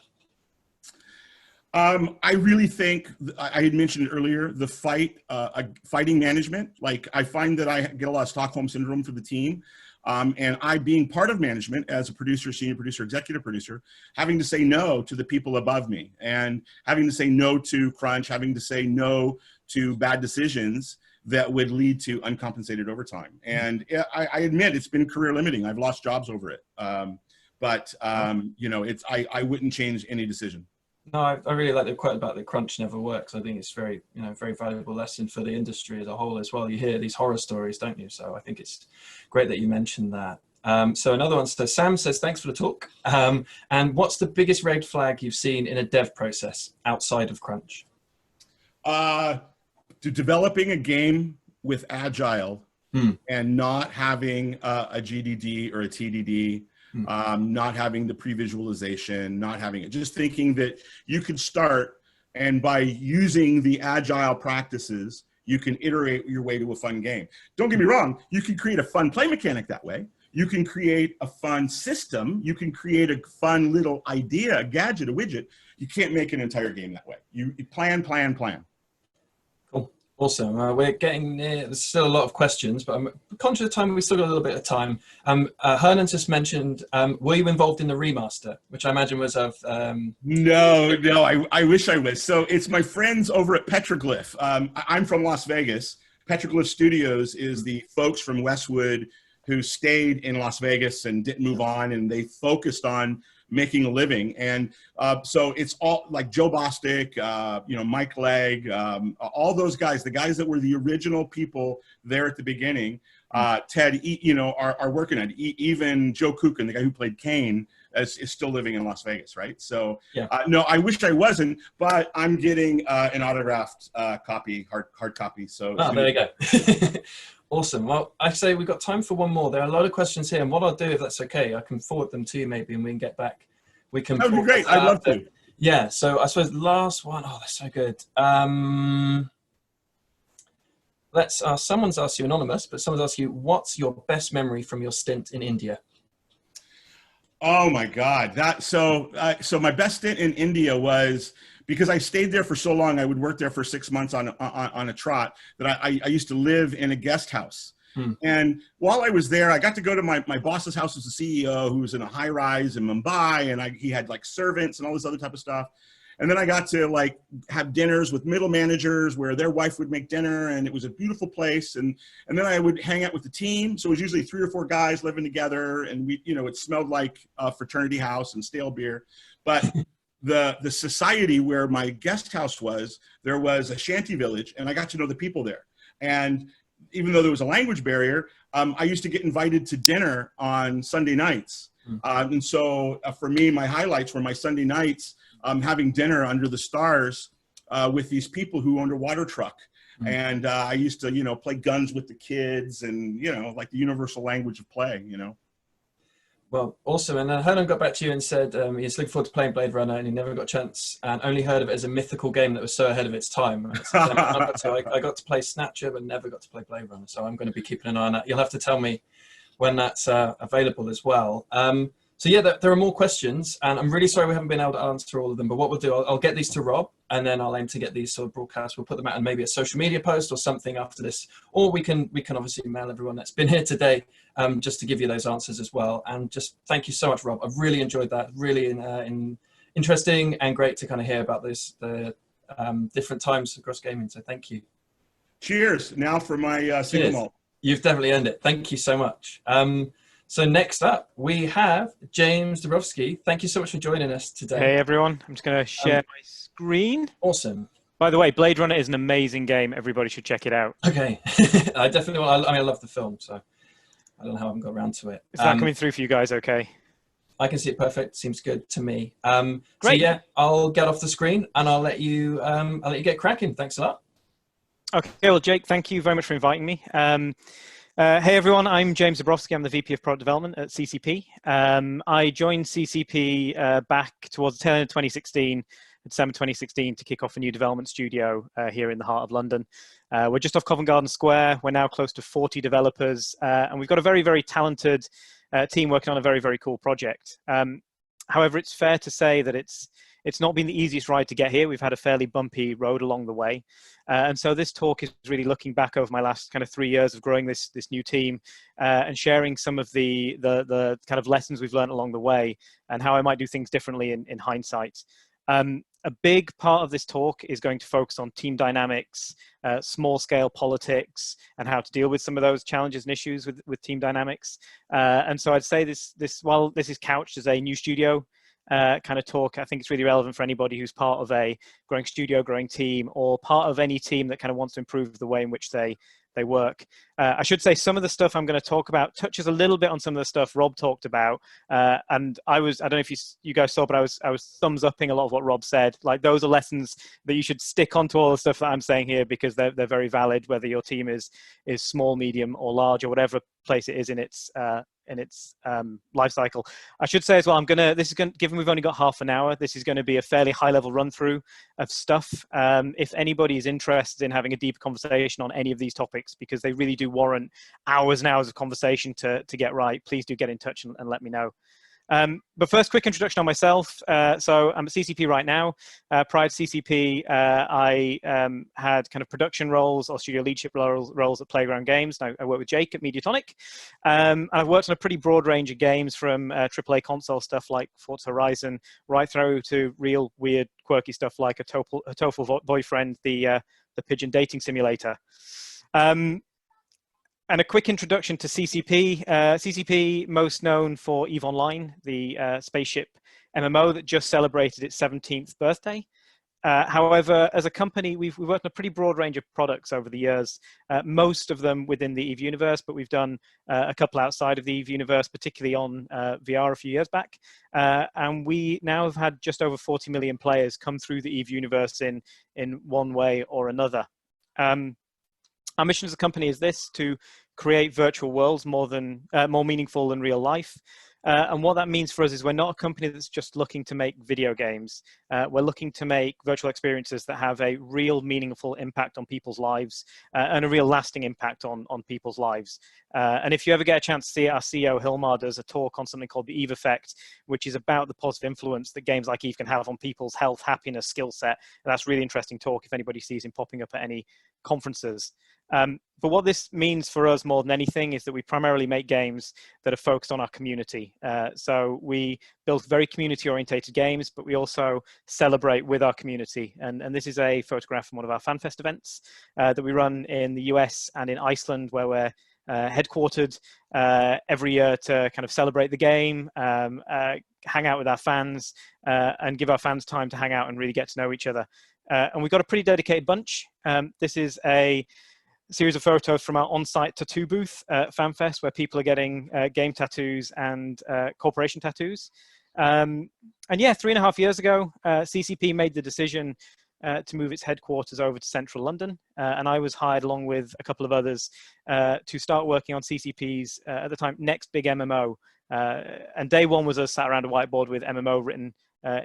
I really think, I had mentioned earlier, the fighting management. Like, I find that I get a lot of Stockholm syndrome for the team. And I, being part of management as a producer, senior producer, executive producer, having to say no to the people above me, and having to say no to crunch, having to say no to bad decisions that would lead to uncompensated overtime. And I admit it's been career limiting. I've lost jobs over it. But I wouldn't change any decision. No, I really like the quote about the crunch never works. I think it's very valuable lesson for the industry as a whole as well. You hear these horror stories, don't you? So I think it's great that you mentioned that. So another one, so Sam says, thanks for the talk. And what's the biggest red flag you've seen in a dev process outside of crunch? Developing a game with Agile and not having a GDD or a TDD, not having the pre-visualization, not having it, just thinking that you could start, and by using the Agile practices, you can iterate your way to a fun game. Don't get me wrong, you can create a fun play mechanic that way. You can create a fun system. You can create a fun little idea, a gadget, a widget. You can't make an entire game that way. You plan. Awesome. We're getting near, there's still a lot of questions, but I'm conscious of time. We've still got a little bit of time. Hernan just mentioned, were you involved in the remaster, which I imagine was of... No, I wish I was. So it's my friends over at Petroglyph. I'm from Las Vegas. Petroglyph Studios is the folks from Westwood who stayed in Las Vegas and didn't move on, and they focused on making a living. And so it's all like Joe Bostic, Mike Legg, all those guys, the guys that were the original people there at the beginning. Ted, are working on it. Even Joe Kukin, the guy who played Kane, is still living in Las Vegas, right? So yeah. No, I wish I wasn't, but I'm getting an autographed copy, hard copy. So there you go. Awesome. Well, I say we've got time for one more. There are a lot of questions here, and what I'll do, if that's okay, I can forward them to you maybe, and we can get back. That would be great. I'd love to. Yeah. So I suppose last one. Oh, that's so good. Someone's asked you, anonymous, but someone's asked you, what's your best memory from your stint in India? Oh my God. So my best stint in India was, because I stayed there for so long, I would work there for 6 months on a trot, that I used to live in a guest house. And while I was there, I got to go to my boss's house as a CEO, who was in a high rise in Mumbai, and he had like servants and all this other type of stuff. And then I got to like have dinners with middle managers where their wife would make dinner, and it was a beautiful place. And then I would hang out with the team. So it was usually 3 or 4 guys living together, and we, you know, it smelled like a fraternity house and stale beer. But the society where my guest house was, there was a shanty village, and I got to know the people there. And even though there was a language barrier, I used to get invited to dinner on Sunday nights. And so for me, my highlights were my Sunday nights, having dinner under the stars with these people who owned a water truck. And I used to, you know, play guns with the kids, and, you know, like the universal language of play, you know. Well, awesome. And then Hernan got back to you and said he's looking forward to playing Blade Runner, and he never got a chance and only heard of it as a mythical game that was so ahead of its time. I got to play Snatcher, but never got to play Blade Runner. So I'm going to be keeping an eye on that. You'll have to tell me when that's available as well. So yeah, there are more questions, and I'm really sorry we haven't been able to answer all of them, but what we'll do, I'll get these to Rob, and then I'll aim to get these sort of broadcasts. We'll put them out in maybe a social media post or something after this, or we can obviously mail everyone that's been here today, just to give you those answers as well. And just thank you so much, Rob. I've really enjoyed that. Really interesting and great to kind of hear about the different times across gaming. So thank you. Cheers. Now for my single malt. You've definitely earned it. Thank you so much. So next up, we have James Dabrowski. Thank you so much for joining us today. Hey, everyone. I'm just going to share my screen. Awesome. By the way, Blade Runner is an amazing game. Everybody should check it out. Okay. I definitely want. I love the film, so I don't know how I haven't got around to it. Is that coming through for you guys okay? I can see it perfect. Seems good to me. Great. So yeah, I'll get off the screen and I'll let you get cracking. Thanks a lot. Okay. Well, Jake, thank you very much for inviting me. Hey everyone, I'm James Dabrowski. I'm the VP of Product Development at CCP. I joined CCP back towards the tail end of 2016, December 2016, to kick off a new development studio here in the heart of London. We're just off Covent Garden Square. We're now close to 40 developers, and we've got a very, very talented team working on a very, very cool project. However, it's fair to say that it's not been the easiest ride to get here. We've had a fairly bumpy road along the way. And so this talk is really looking back over my last kind of 3 years of growing this new team and sharing some of the kind of lessons we've learned along the way and how I might do things differently in hindsight. A big part of this talk is going to focus on team dynamics, small scale politics, and how to deal with some of those challenges and issues with team dynamics. And so I'd say while this is couched as a new studio kind of talk, I think it's really relevant for anybody who's part of a growing studio, growing team, or part of any team that kind of wants to improve the way in which they work. I should say some of the stuff I'm going to talk about touches a little bit on some of the stuff Rob talked about. And I don't know if you guys saw, but I was thumbs upping a lot of what Rob said. Like, those are lessons that you should stick onto all the stuff that I'm saying here, because they're very valid, whether your team is small, medium, or large, or whatever place it is in its life cycle. I should say as well, given we've only got half an hour, this is going to be a fairly high level run through of stuff. If anybody is interested in having a deeper conversation on any of these topics, because they really do warrant hours and hours of conversation to get right, please do get in touch and let me know. But first, quick introduction on myself. So I'm at CCP right now. Prior to CCP, I had kind of production roles or studio leadership roles at Playground Games. Now I work with Jake at Mediatonic. And I've worked on a pretty broad range of games, from AAA console stuff like Forza Horizon, right through to real weird, quirky stuff like a TOEFL Boyfriend, the pigeon dating simulator. And a quick introduction to CCP. CCP, most known for EVE Online, the spaceship MMO that just celebrated its 17th birthday. However, as a company, we've worked on a pretty broad range of products over the years, most of them within the EVE universe, but we've done a couple outside of the EVE universe, particularly on VR a few years back. And we now have had just over 40 million players come through the EVE universe in one way or another. Our mission as a company is to create virtual worlds more meaningful than real life. And what that means for us is we're not a company that's just looking to make video games. We're looking to make virtual experiences that have a real meaningful impact on people's lives and a real lasting impact on people's lives. And if you ever get a chance to see it, our CEO Hilmar does a talk on something called the EVE Effect, which is about the positive influence that games like EVE can have on people's health, happiness, skill set. And that's a really interesting talk if anybody sees him popping up at any conferences. But what this means for us more than anything is that we primarily make games that are focused on our community. So we build very community-orientated games, but we also celebrate with our community. And this is a photograph from one of our FanFest events that we run in the US and in Iceland, where we're headquartered every year to kind of celebrate the game, hang out with our fans, and give our fans time to hang out and really get to know each other. And we've got a pretty dedicated bunch. This is a series of photos from our on-site tattoo booth at FanFest, where people are getting game tattoos and corporation tattoos. And yeah, 3.5 years ago, CCP made the decision to move its headquarters over to central London. And I was hired along with a couple of others to start working on CCP's, at the time, next big MMO. And day one was us sat around a whiteboard with MMO written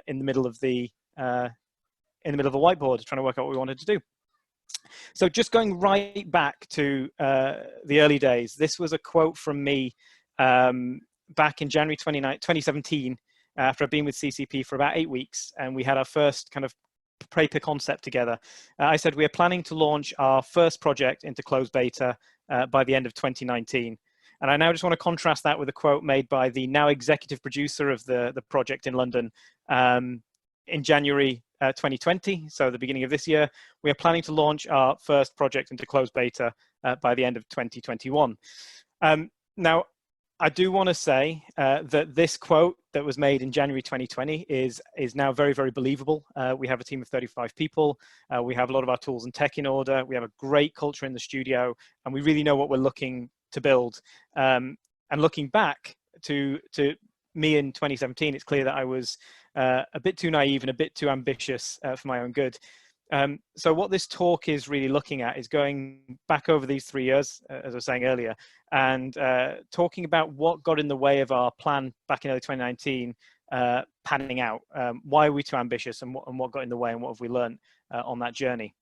in the middle of the whiteboard, trying to work out what we wanted to do. So just going right back to the early days, this was a quote from me back in January 2017, after I've been with CCP for about 8 weeks, and we had our first kind of paper concept together. I said, we are planning to launch our first project into closed beta by the end of 2019. And I now just want to contrast that with a quote made by the now executive producer of the project in London in January 2020, so the beginning of this year. We are planning to launch our first project into closed beta by the end of 2021. Now, I do want to say that this quote that was made in January 2020 is now very, very believable. We have a team of 35 people. We have a lot of our tools and tech in order. We have a great culture in the studio, and we really know what we're looking to build. And looking back to me in 2017, it's clear that I was a bit too naive and a bit too ambitious for my own good. So what this talk is really looking at is going back over these 3 years, as I was saying earlier, and talking about what got in the way of our plan back in early 2019 panning out. Why are we too ambitious, and what got in the way, and what have we learned on that journey?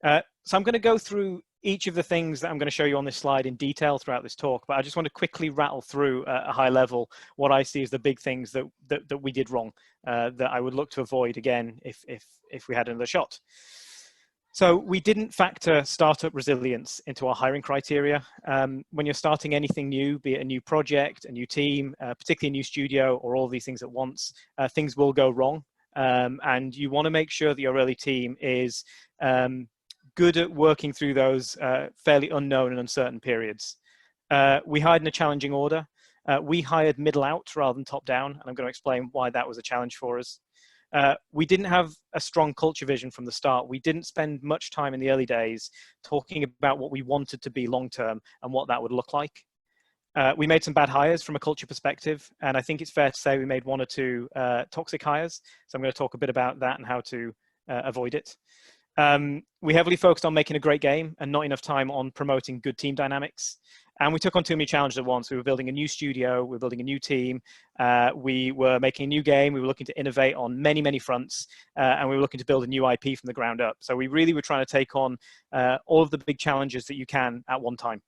So I'm going to go through each of the things that I'm going to show you on this slide in detail throughout this talk, but I just want to quickly rattle through a high level what I see as the big things that we did wrong, that I would look to avoid again if we had another shot. So we didn't factor startup resilience into our hiring criteria. When you're starting anything new, be it a new project, a new team, particularly a new studio, or all these things at once, things will go wrong. And you want to make sure that your early team is good at working through those fairly unknown and uncertain periods. We hired in a challenging order. We hired middle out rather than top down, and I'm going to explain why that was a challenge for us. We didn't have a strong culture vision from the start. We didn't spend much time in the early days talking about what we wanted to be long-term and what that would look like. We made some bad hires from a culture perspective, and I think it's fair to say we made 1 or 2 toxic hires. So I'm going to talk a bit about that and how to avoid it. We heavily focused on making a great game and not enough time on promoting good team dynamics. And we took on too many challenges at once. We were building a new studio, we were building a new team, we were making a new game, we were looking to innovate on many, many fronts, and we were looking to build a new IP from the ground up. So we really were trying to take on all of the big challenges that you can at one time.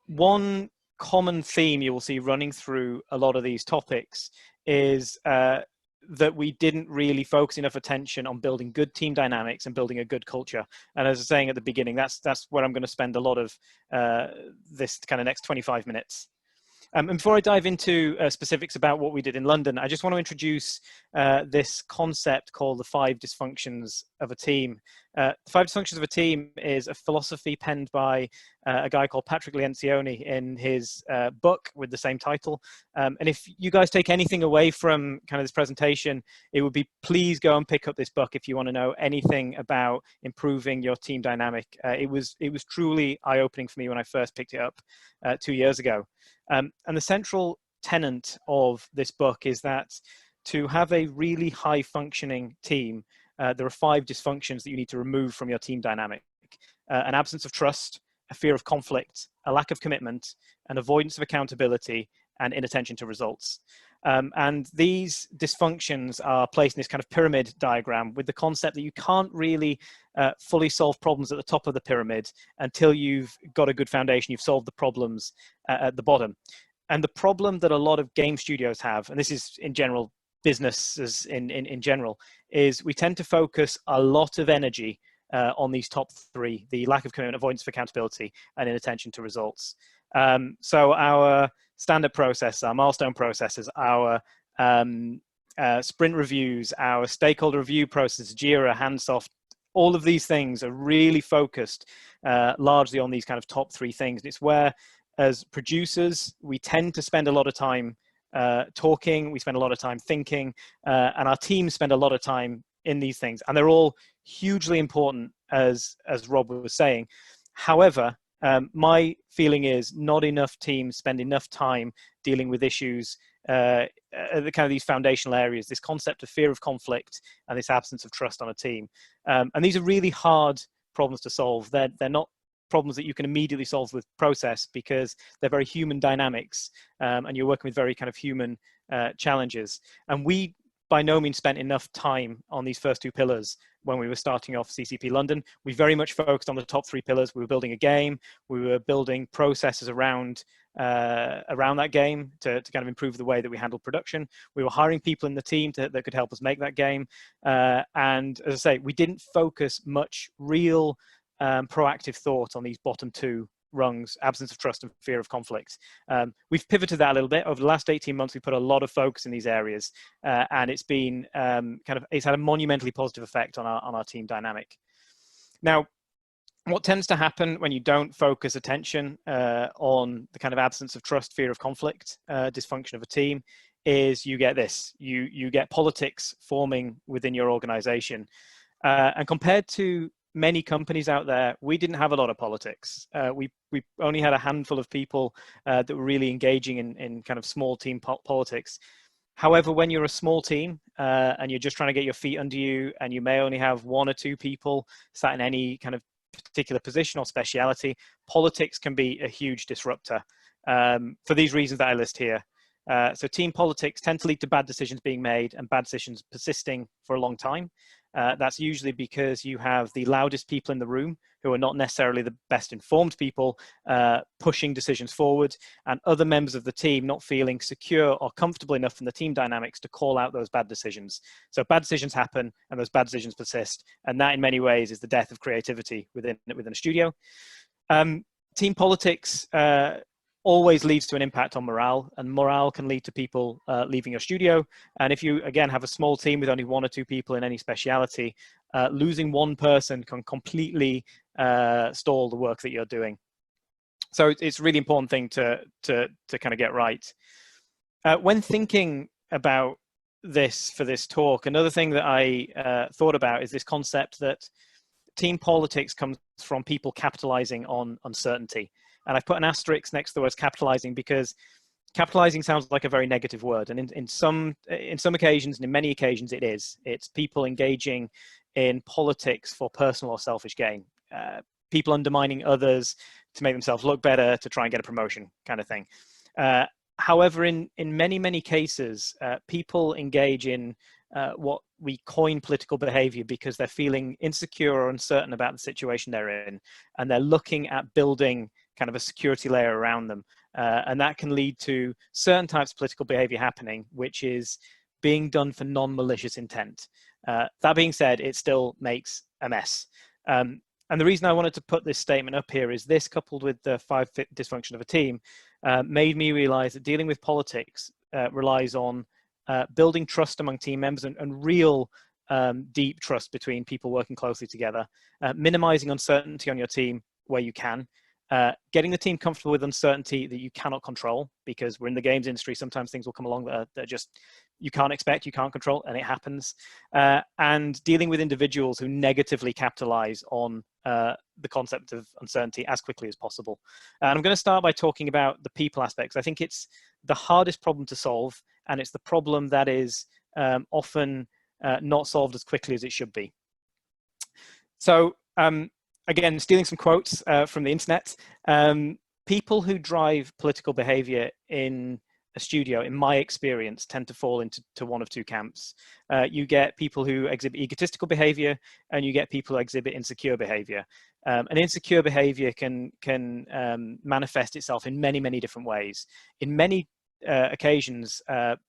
One common theme you will see running through a lot of these topics is that we didn't really focus enough attention on building good team dynamics and building a good culture. And as I was saying at the beginning, that's where I'm going to spend a lot of this kind of next 25 minutes. And before I dive into specifics about what we did in London, I just want to introduce this concept called the 5 dysfunctions of a team. The 5 dysfunctions of a team is a philosophy penned by a guy called Patrick Lencioni in his book with the same title. And if you guys take anything away from kind of this presentation, it would be please go and pick up this book if you want to know anything about improving your team dynamic. It was truly eye-opening for me when I first picked it up 2 years ago. And the central tenet of this book is that to have a really high functioning team, there are 5 dysfunctions that you need to remove from your team dynamic. An absence of trust, a fear of conflict, a lack of commitment, an avoidance of accountability, and inattention to results. And these dysfunctions are placed in this kind of pyramid diagram with the concept that you can't really fully solve problems at the top of the pyramid until you've got a good foundation, you've solved the problems at the bottom. And the problem that a lot of game studios have, and this is in general, businesses in general, is we tend to focus a lot of energy on these top three: the lack of commitment, avoidance of accountability, and inattention to results. So our standard process, our milestone processes, our sprint reviews, our stakeholder review process, Jira, Handsoft, all of these things are really focused largely on these kind of top three things. It's where, as producers, we tend to spend a lot of time talking, we spend a lot of time thinking, and our teams spend a lot of time in these things. And they're all hugely important, as Rob was saying. However, my feeling is not enough teams spend enough time dealing with issues, the kind of these foundational areas, this concept of fear of conflict and this absence of trust on a team. And these are really hard problems to solve. They're not problems that you can immediately solve with process, because they're very human dynamics, and you're working with very kind of human challenges. And we by no means spent enough time on these first two pillars when we were starting off CCP London. We very much focused on the top three pillars. We were building a game, we were building processes around that game to kind of improve the way that we handle production. We were hiring people in the team that could help us make that game. And as I say, we didn't focus much real proactive thought on these bottom two rungs: absence of trust and fear of conflict. We've pivoted that a little bit over the last 18 months. We put a lot of focus in these areas, and it's been it's had a monumentally positive effect on our team dynamic. Now, what tends to happen when you don't focus attention on the kind of absence of trust, fear of conflict, dysfunction of a team, is you get this. You get politics forming within your organization, and compared to many companies out there, we didn't have a lot of politics. We only had a handful of people that were really engaging in kind of small team politics. However, when you're a small team and you're just trying to get your feet under you, and you may only have one or two people sat in any kind of particular position or speciality, politics can be a huge disruptor for these reasons that I list here. So team politics tend to lead to bad decisions being made and bad decisions persisting for a long time. That's usually because you have the loudest people in the room, who are not necessarily the best informed people, pushing decisions forward, and other members of the team not feeling secure or comfortable enough in the team dynamics to call out those bad decisions. So bad decisions happen, and those bad decisions persist, and that in many ways is the death of creativity within a studio. Team politics always leads to an impact on morale, and morale can lead to people leaving your studio. And if you, again, have a small team with only one or two people in any speciality, losing one person can completely stall the work that you're doing. So it's a really important thing to kind of get right. When thinking about this for this talk, another thing that I thought about is this concept that team politics comes from people capitalizing on uncertainty. And I've put an asterisk next to the words capitalizing, because capitalizing sounds like a very negative word. And in some occasions, and in many occasions it is. It's people engaging in politics for personal or selfish gain. People undermining others to make themselves look better, to try and get a promotion, kind of thing. However, in many, many cases, people engage in what we coin political behavior because they're feeling insecure or uncertain about the situation they're in. And they're looking at building kind of a security layer around them. And that can lead to certain types of political behavior happening, which is being done for non-malicious intent. That being said, it still makes a mess. And the reason I wanted to put this statement up here is this, coupled with the 5 dysfunction of a team, made me realize that dealing with politics relies on building trust among team members and real deep trust between people working closely together, minimizing uncertainty on your team where you can, getting the team comfortable with uncertainty that you cannot control, because we're in the games industry. Sometimes things will come along that are just, you can't expect, you can't control, and it happens. And dealing with individuals who negatively capitalize on the concept of uncertainty as quickly as possible. And I'm going to start by talking about the people aspects. I think it's the hardest problem to solve, and it's the problem that is often not solved as quickly as it should be. So, again, stealing some quotes from the internet, people who drive political behavior in a studio, in my experience, tend to fall into one of two camps. You get people who exhibit egotistical behavior, and you get people who exhibit insecure behavior. And insecure behavior can manifest itself in many, many different ways. In many occasions,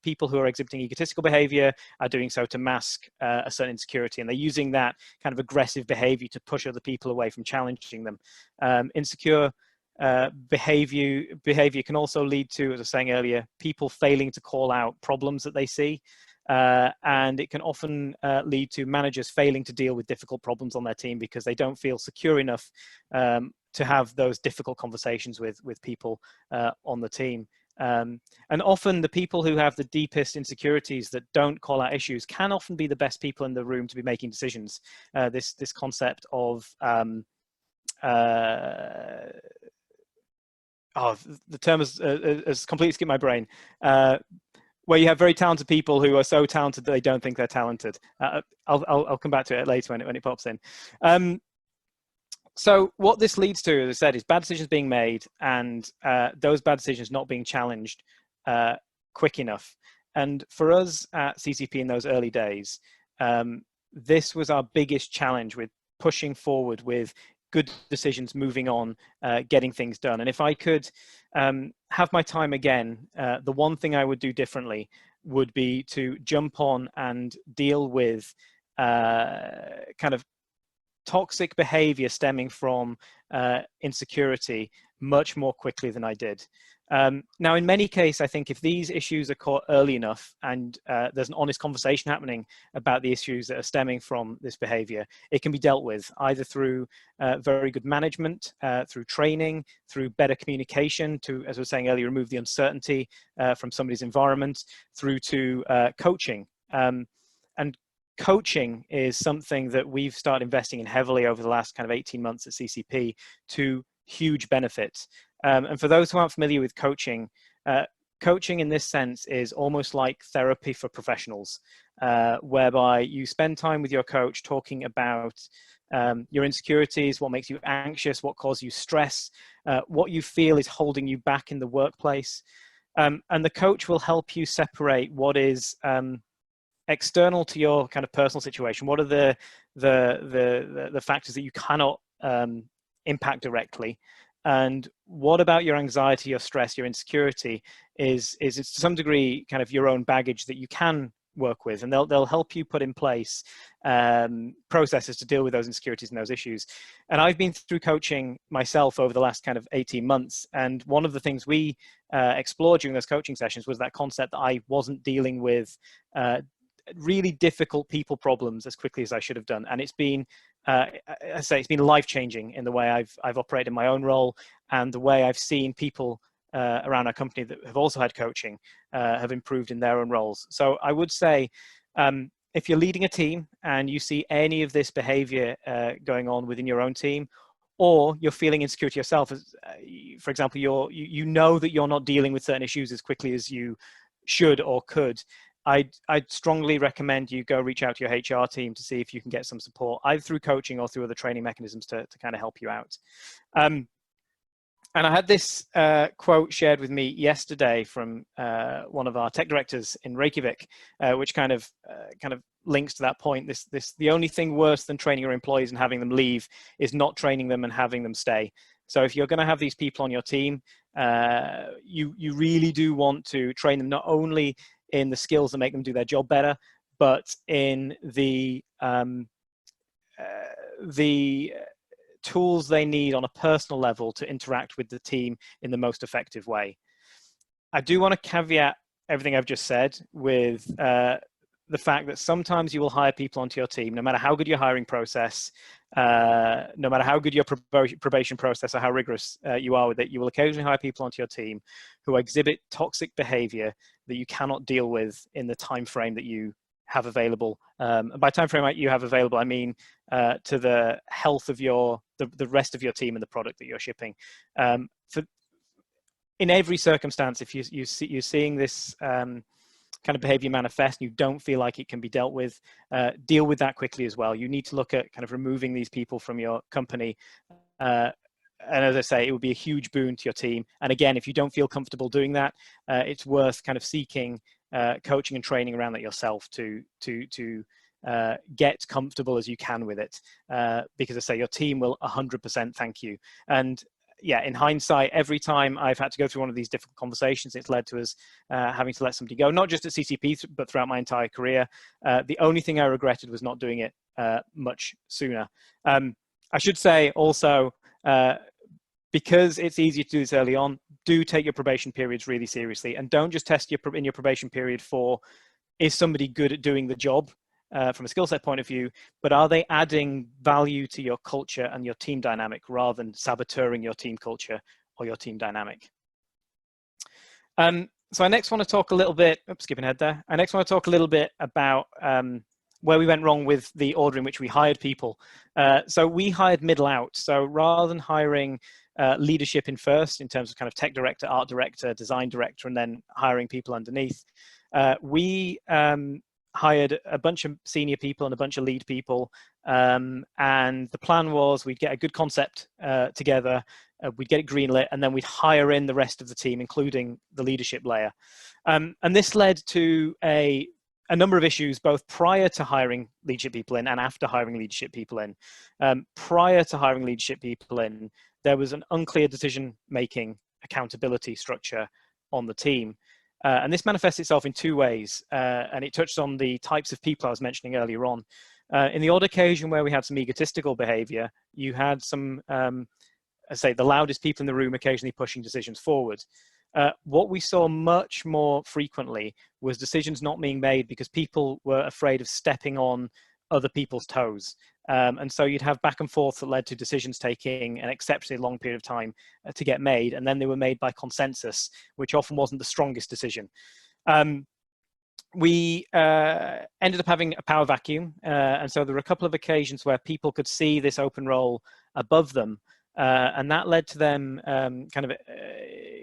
people who are exhibiting egotistical behavior are doing so to mask a certain insecurity, and they're using that kind of aggressive behavior to push other people away from challenging them. Insecure behavior can also lead to, as I was saying earlier, people failing to call out problems that they see. And it can often lead to managers failing to deal with difficult problems on their team because they don't feel secure enough to have those difficult conversations with people on the team. And often the people who have the deepest insecurities that don't call out issues can often be the best people in the room to be making decisions. This concept of the term has completely skipped my brain. Where you have very talented people who are so talented that they don't think they're talented. I'll come back to it later when it pops in. So what this leads to, as I said, is bad decisions being made and those bad decisions not being challenged quick enough. And for us at CCP in those early days, this was our biggest challenge with pushing forward with good decisions, moving on, getting things done. And if I could have my time again, the one thing I would do differently would be to jump on and deal with kind of toxic behavior stemming from insecurity much more quickly than I did. Now, in many cases, I think if these issues are caught early enough and there's an honest conversation happening about the issues that are stemming from this behavior, it can be dealt with either through very good management, through training, through better communication to, as I was saying earlier, remove the uncertainty from somebody's environment, through to coaching. And coaching is something that we've started investing in heavily over the last kind of 18 months at CCP to huge benefits. And for those who aren't familiar with coaching, coaching in this sense is almost like therapy for professionals, whereby you spend time with your coach talking about your insecurities, what makes you anxious, what causes you stress, what you feel is holding you back in the workplace. And the coach will help you separate what is external to your kind of personal situation. What are the factors that you cannot impact directly? And what about your anxiety, your stress, your insecurity is to some degree kind of your own baggage that you can work with, and they'll help you put in place processes to deal with those insecurities and those issues. And I've been through coaching myself over the last kind of 18 months, and one of the things we explored during those coaching sessions was that concept that I wasn't dealing with really difficult people problems as quickly as I should have done. And it's been, I say, it's been life-changing in the way I've operated in my own role and the way I've seen people around our company that have also had coaching have improved in their own roles. So I would say, if you're leading a team and you see any of this behavior going on within your own team, or you're feeling insecure yourself, for example, you know that you're not dealing with certain issues as quickly as you should or could, I'd strongly recommend you go reach out to your HR team to see if you can get some support, either through coaching or through other training mechanisms to kind of help you out. And I had this quote shared with me yesterday from one of our tech directors in Reykjavik, which kind of links to that point. The only thing worse than training your employees and having them leave is not training them and having them stay. So if you're going to have these people on your team, you really do want to train them not only in the skills that make them do their job better, but in the tools they need on a personal level to interact with the team in the most effective way. I do want to caveat everything I've just said with the fact that sometimes you will hire people onto your team, no matter how good your hiring process, no matter how good your probation process or how rigorous you are with it, you will occasionally hire people onto your team who exhibit toxic behavior that you cannot deal with in the time frame that you have available. And by time frame you have available, I mean to the health of the rest of your team and the product that you're shipping. In every circumstance, if you're seeing this kind of behavior manifest and you don't feel like it can be dealt with, deal with that quickly as well. You need to look at kind of removing these people from your company. And as I say, it would be a huge boon to your team. And again, if you don't feel comfortable doing that, it's worth kind of seeking coaching and training around that yourself to get comfortable as you can with it. Because I say your team will 100% thank you. And yeah, in hindsight, every time I've had to go through one of these difficult conversations, it's led to us having to let somebody go, not just at CCP, but throughout my entire career. The only thing I regretted was not doing it much sooner. I should say also, because it's easier to do this early on, do take your probation periods really seriously, and don't just test in your probation period for, is somebody good at doing the job from a skill set point of view, but are they adding value to your culture and your team dynamic rather than saboteuring your team culture or your team dynamic? So I next want to talk a little bit, oops, skipping ahead there. I next want to talk a little bit about where we went wrong with the order in which we hired people. So we hired middle out. So rather than hiring leadership in first, in terms of kind of tech director, art director, design director, and then hiring people underneath, we hired a bunch of senior people and a bunch of lead people. And the plan was we'd get a good concept together, we'd get it greenlit, and then we'd hire in the rest of the team, including the leadership layer. And this led to a number of issues, both prior to hiring leadership people in and after hiring leadership people in. Prior to hiring leadership people in, there was an unclear decision-making accountability structure on the team. And this manifests itself in two ways, and it touched on the types of people I was mentioning earlier on. In the odd occasion where we had some egotistical behavior, you had some, say, the loudest people in the room occasionally pushing decisions forward. What we saw much more frequently was decisions not being made because people were afraid of stepping on other people's toes. And so you'd have back and forth that led to decisions taking an exceptionally long period of time to get made, and then they were made by consensus, which often wasn't the strongest decision. We ended up having a power vacuum, and so there were a couple of occasions where people could see this open role above them, and that led to them kind of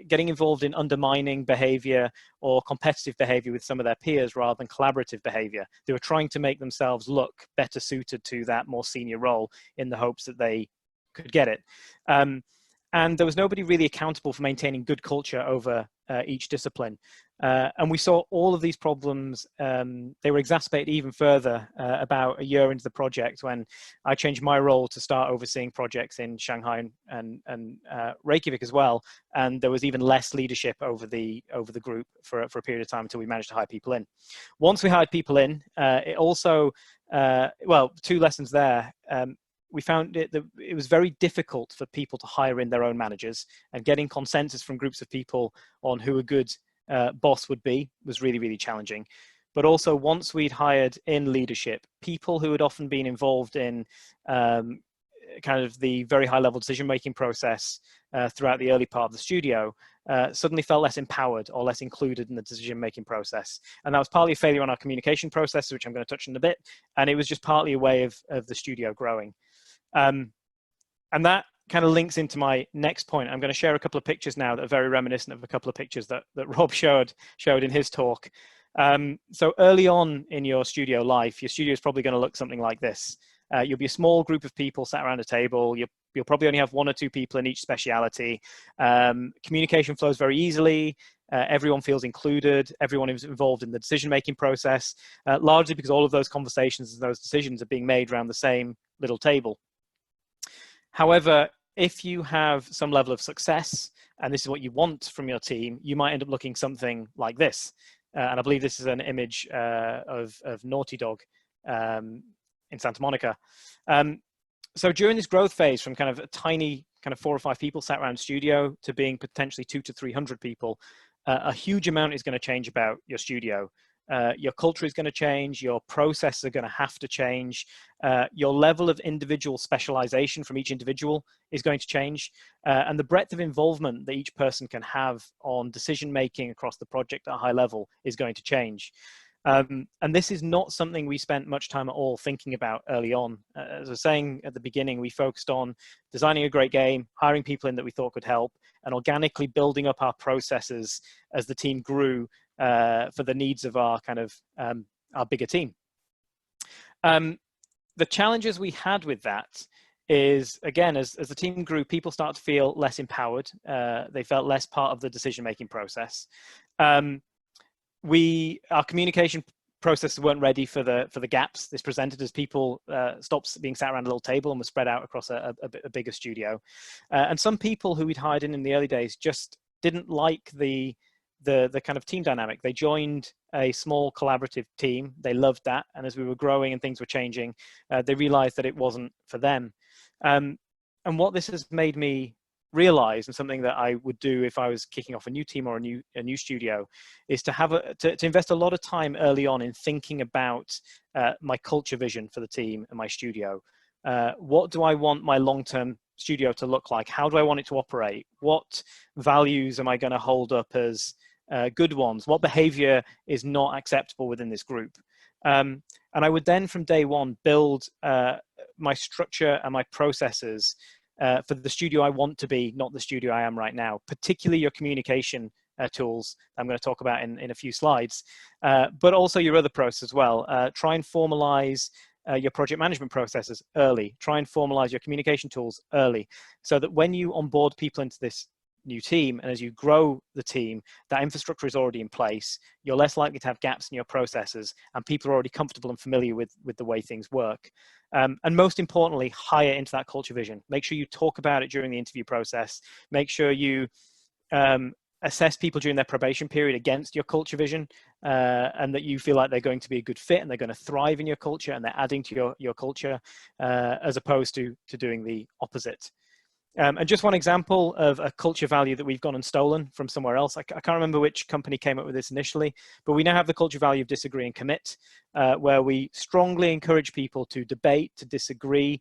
getting involved in undermining behavior or competitive behavior with some of their peers rather than collaborative behavior. They were trying to make themselves look better suited to that more senior role in the hopes that they could get it. And there was nobody really accountable for maintaining good culture over each discipline. And we saw all of these problems, they were exacerbated even further about a year into the project when I changed my role to start overseeing projects in Shanghai and Reykjavik as well. And there was even less leadership over the group for a period of time until we managed to hire people in. Once we hired people in, it also, well, two lessons there. We found it was very difficult for people to hire in their own managers, and getting consensus from groups of people on who a good boss would be was really, really challenging. But also, once we'd hired in leadership, people who had often been involved in kind of the very high level decision-making process throughout the early part of the studio suddenly felt less empowered or less included in the decision-making process. And that was partly a failure on our communication process, which I'm going to touch on in a bit. And it was just partly a way of the studio growing. And that kind of links into my next point. I'm going to share a couple of pictures now that are very reminiscent of a couple of pictures that Rob showed in his talk. So early on in your studio life, your studio is probably going to look something like this. You'll be a small group of people sat around a table. You'll probably only have one or two people in each speciality. Communication flows very easily. Everyone feels included. Everyone is involved in the decision-making process, largely because all of those conversations and those decisions are being made around the same little table. However, if you have some level of success, and this is what you want from your team, you might end up looking something like this. And I believe this is an image of Naughty Dog in Santa Monica. So during this growth phase, from kind of a tiny kind of 4 or 5 people sat around a studio to being potentially 200 to 300 people, a huge amount is going to change about your studio. Your culture is going to change, your processes are going to have to change, your level of individual specialization from each individual is going to change, and the breadth of involvement that each person can have on decision making across the project at a high level is going to change. And this is not something we spent much time at all thinking about early on. As I was saying at the beginning, we focused on designing a great game, hiring people in that we thought could help, and organically building up our processes as the team grew for the needs of our kind of our bigger team. The challenges we had with that is, again, as the team grew, people start to feel less empowered. They felt less part of the decision-making process. Our communication processes weren't ready for the gaps this presented as people stopped being sat around a little table and were spread out across a bigger studio. And some people who we'd hired in the early days just didn't like the kind of team dynamic. They joined a small collaborative team. They loved that. And as we were growing and things were changing, they realized that it wasn't for them. And what this has made me realize, and something that I would do if I was kicking off a new team or a new studio, is to have to invest a lot of time early on in thinking about my culture vision for the team and my studio. What do I want my long-term studio to look like? How do I want it to operate? What values am I going to hold up as good ones? What behavior is not acceptable within this group? And I would then from day one build my structure and my processes for the studio I want to be, not the studio I am right now, particularly your communication tools I'm going to talk about in a few slides, but also your other process as well. Try and formalize your project management processes early. Try and formalize your communication tools early, so that when you onboard people into this new team and as you grow the team, that infrastructure is already in place. You're less likely to have gaps in your processes, and people are already comfortable and familiar with the way things work. And most importantly, hire into that culture vision. Make sure you talk about it during the interview process. Make sure you assess people during their probation period against your culture vision, and that you feel like they're going to be a good fit and they're going to thrive in your culture and they're adding to your culture, as opposed to doing the opposite. And just one example of a culture value that we've gone and stolen from somewhere else. I can't remember which company came up with this initially, but we now have the culture value of disagree and commit, where we strongly encourage people to debate, to disagree,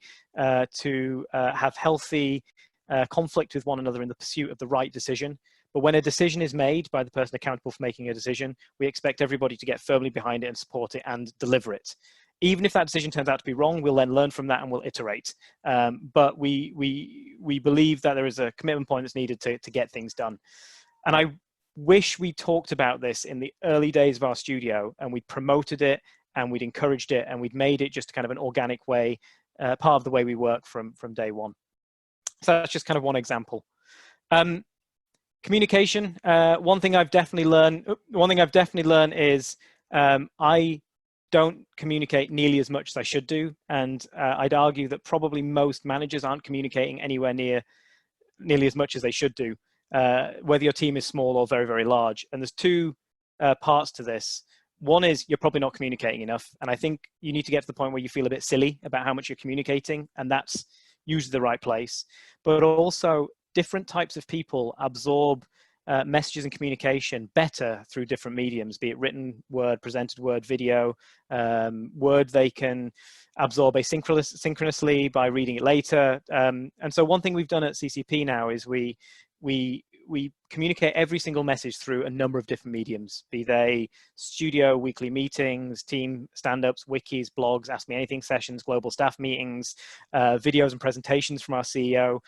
to have healthy conflict with one another in the pursuit of the right decision. But when a decision is made by the person accountable for making a decision, we expect everybody to get firmly behind it and support it and deliver it. Even if that decision turns out to be wrong, we'll then learn from that and we'll iterate. But we believe that there is a commitment point that's needed to get things done. And I wish we talked about this in the early days of our studio, and we promoted it and we'd encouraged it and we'd made it just kind of an organic way, part of the way we work from day one. So that's just kind of one example. Communication. One thing I've definitely learned is I don't communicate nearly as much as I should do, and I'd argue that probably most managers aren't communicating anywhere nearly as much as they should do, whether your team is small or very, very large. And there's two parts to this. One is you're probably not communicating enough, and I think you need to get to the point where you feel a bit silly about how much you're communicating, and that's usually the right place. But also, different types of people absorb messages and communication better through different mediums, be it written word, presented word, video. Word they can absorb asynchronously by reading it later. And so one thing we've done at CCP now is we communicate every single message through a number of different mediums, be they studio, weekly meetings, team stand-ups, wikis, blogs, Ask Me Anything sessions, global staff meetings, videos and presentations from our CEO.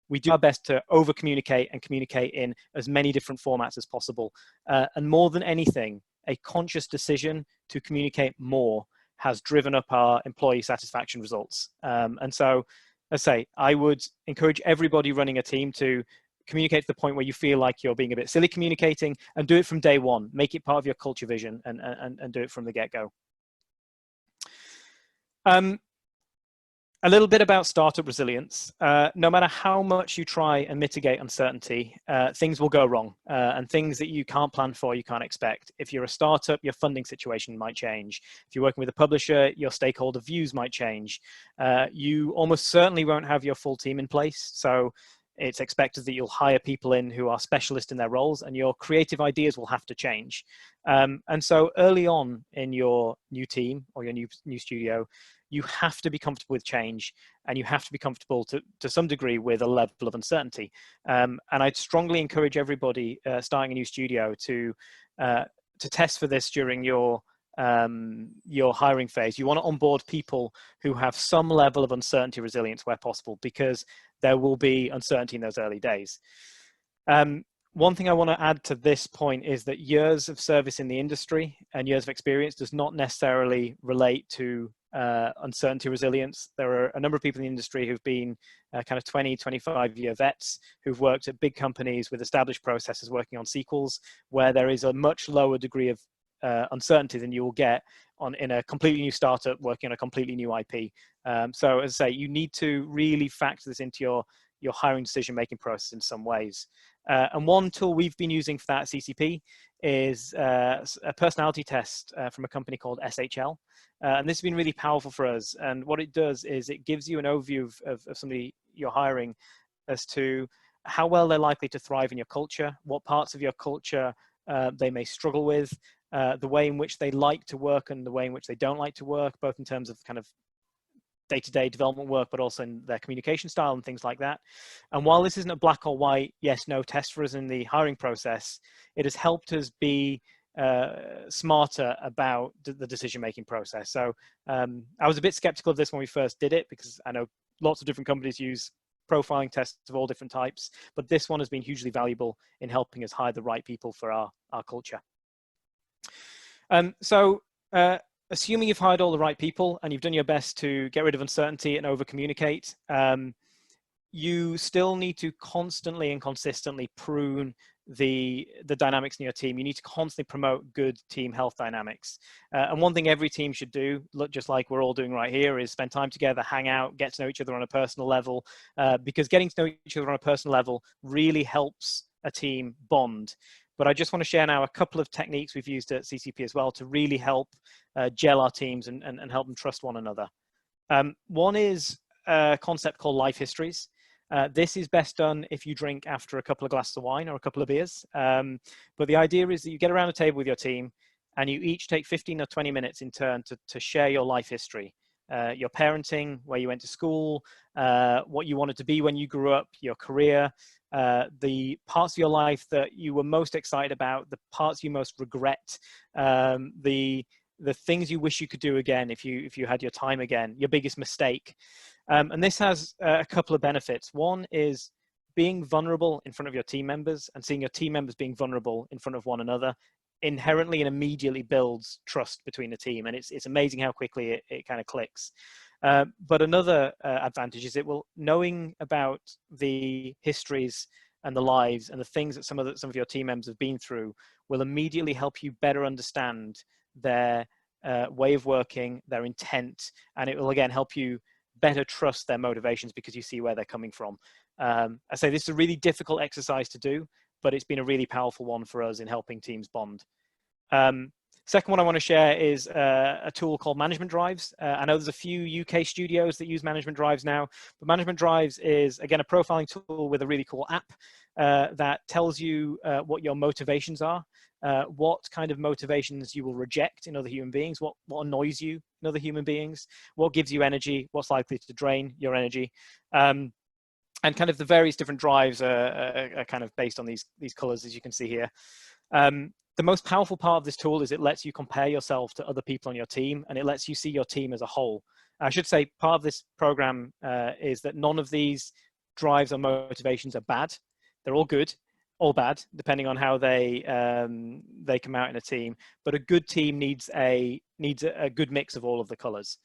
We do our best to over communicate and communicate in as many different formats as possible. And more than anything, a conscious decision to communicate more has driven up our employee satisfaction results. And so, as I say, I would encourage everybody running a team to communicate to the point where you feel like you're being a bit silly communicating, and do it from day one. Make it part of your culture vision and do it from the get-go. A little bit about startup resilience. No matter how much you try and mitigate uncertainty, things will go wrong, and things that you can't plan for, you can't expect. If you're a startup, your funding situation might change. If you're working with a publisher, your stakeholder views might change. You almost certainly won't have your full team in place. So it's expected that you'll hire people in who are specialists in their roles, and your creative ideas will have to change. And so early on in your new team or your new studio, you have to be comfortable with change, and you have to be comfortable to some degree with a level of uncertainty. And I'd strongly encourage everybody starting a new studio to test for this during your hiring phase. You want to onboard people who have some level of uncertainty resilience where possible, because there will be uncertainty in those early days. One thing I want to add to this point is that years of service in the industry and years of experience does not necessarily relate to uncertainty resilience. There are a number of people in the industry who've been kind of 20, 25-year vets who've worked at big companies with established processes working on sequels, where there is a much lower degree of uncertainty than you will get in a completely new startup working on a completely new IP. So as I say, you need to really factor this into your hiring decision-making process in some ways. And one tool we've been using for that at CCP is a personality test from a company called SHL. And this has been really powerful for us. And what it does is it gives you an overview of somebody you're hiring as to how well they're likely to thrive in your culture, what parts of your culture they may struggle with, the way in which they like to work and the way in which they don't like to work, both in terms of kind of day-to-day development work, but also in their communication style and things like that. And while this isn't a black or white, yes, no test for us in the hiring process, it has helped us be smarter about the decision-making process. So I was a bit skeptical of this when we first did it, because I know lots of different companies use profiling tests of all different types, but this one has been hugely valuable in helping us hire the right people for our culture. Assuming you've hired all the right people and you've done your best to get rid of uncertainty and over communicate, you still need to constantly and consistently prune the dynamics in your team. You need to constantly promote good team health dynamics. And one thing every team should do, look just like we're all doing right here, is spend time together, hang out, get to know each other on a personal level, because getting to know each other on a personal level really helps a team bond. But I just want to share now a couple of techniques we've used at CCP as well to really help gel our teams and help them trust one another. One is a concept called life histories. This is best done if you drink after a couple of glasses of wine or a couple of beers. But the idea is that you get around a table with your team and you each take 15 or 20 minutes in turn to share your life history. Your parenting, where you went to school, what you wanted to be when you grew up, your career, the parts of your life that you were most excited about, the parts you most regret, the things you wish you could do again if you had your time again, your biggest mistake. And this has a couple of benefits. One is being vulnerable in front of your team members and seeing your team members being vulnerable in front of one another inherently and immediately builds trust between the team. And it's amazing how quickly it kind of clicks. But another advantage is knowing about the histories and the lives and the things that some of your team members have been through will immediately help you better understand their way of working, their intent, and it will again help you better trust their motivations because you see where they're coming from. I say this is a really difficult exercise to do, but it's been a really powerful one for us in helping teams bond. Second one I want to share is a tool called Management Drives. I know there's a few UK studios that use Management Drives now, but Management Drives is, again, a profiling tool with a really cool app that tells you what your motivations are, what kind of motivations you will reject in other human beings, what annoys you in other human beings, what gives you energy, what's likely to drain your energy. And kind of the various different drives are kind of based on these colors, as you can see here. The most powerful part of this tool is it lets you compare yourself to other people on your team, and it lets you see your team as a whole. I should say part of this program is that none of these drives or motivations are bad. They're all good, all bad, depending on how they come out in a team. But a good team needs a good mix of all of the colors.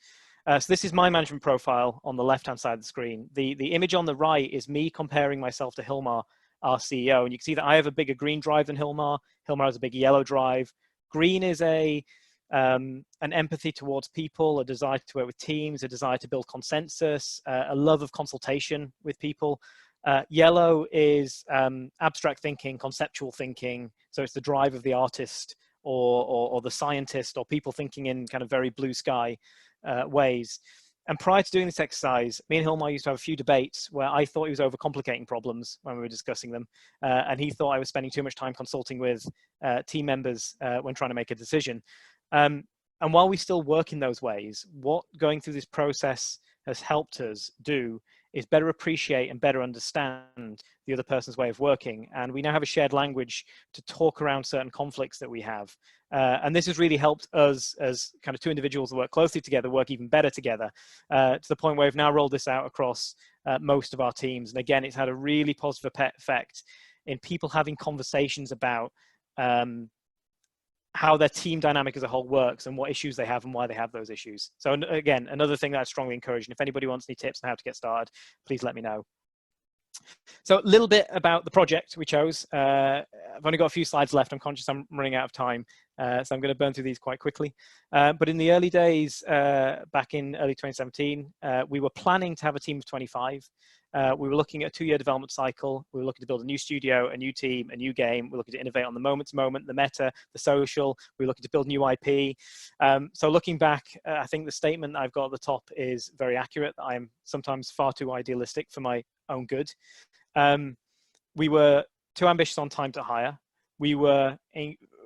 So this is my management profile on the left-hand side of the screen. The image on the right is me comparing myself to Hilmar, our CEO. And you can see that I have a bigger green drive than Hilmar. Hilmar has a big yellow drive. Green is an empathy towards people, a desire to work with teams, a desire to build consensus, a love of consultation with people. Yellow is abstract thinking, conceptual thinking. So it's the drive of the artist or the scientist or people thinking in kind of very blue sky ways. And prior to doing this exercise, me and Hilmar used to have a few debates where I thought he was overcomplicating problems when we were discussing them. And he thought I was spending too much time consulting with team members when trying to make a decision. And while we still work in those ways, what going through this process has helped us do is better appreciate and better understand the other person's way of working. And we now have a shared language to talk around certain conflicts that we have. And this has really helped us as kind of two individuals that work closely together, work even better together, to the point where we've now rolled this out across most of our teams. And again, it's had a really positive effect in people having conversations about how their team dynamic as a whole works and what issues they have and why they have those issues. So again, another thing that I strongly encourage, and if anybody wants any tips on how to get started, please let me know. So a little bit about the project we chose. I've only got a few slides left. I'm conscious I'm running out of time, so I'm going to burn through these quite quickly. But in the early days, back in early 2017, we were planning to have a team of 25. We were looking at a 2-year development cycle. We were looking to build a new studio, a new team, a new game. We were looking to innovate on the moment-to-moment, the meta, the social. We were looking to build new IP. So looking back, I think the statement I've got at the top is very accurate. I am sometimes far too idealistic for my own good. We were too ambitious on time to hire. We were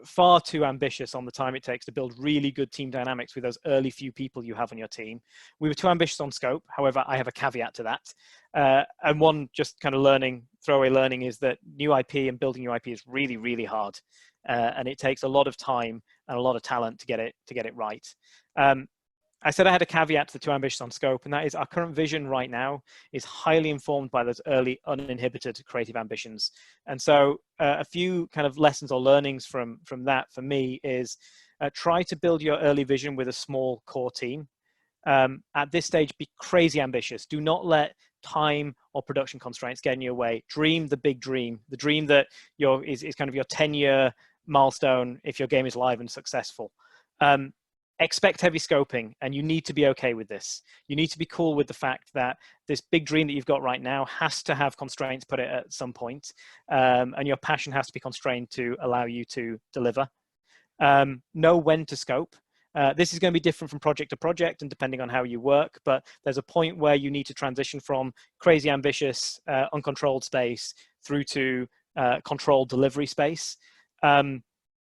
far too ambitious on the time it takes to build really good team dynamics with those early few people you have on your team. We were too ambitious on scope. However, I have a caveat to that. And one just kind of throwaway learning is that new IP and building new IP is really, really hard. And it takes a lot of time and a lot of talent to get it right. I said I had a caveat to the too ambitious on scope, and that is our current vision right now is highly informed by those early uninhibited creative ambitions. And so a few kind of lessons or learnings from that for me is try to build your early vision with a small core team. At this stage, be crazy ambitious. Do not let time or production constraints get in your way. Dream the big dream, the dream that is kind of your 10-year milestone if your game is live and successful. Expect heavy scoping, and you need to be okay with this. You need to be cool with the fact that this big dream that you've got right now has to have constraints put it at some point, and your passion has to be constrained to allow you to deliver. Know when to scope. This is going to be different from project to project and depending on how you work, but there's a point where you need to transition from crazy ambitious, uncontrolled space through to controlled delivery space.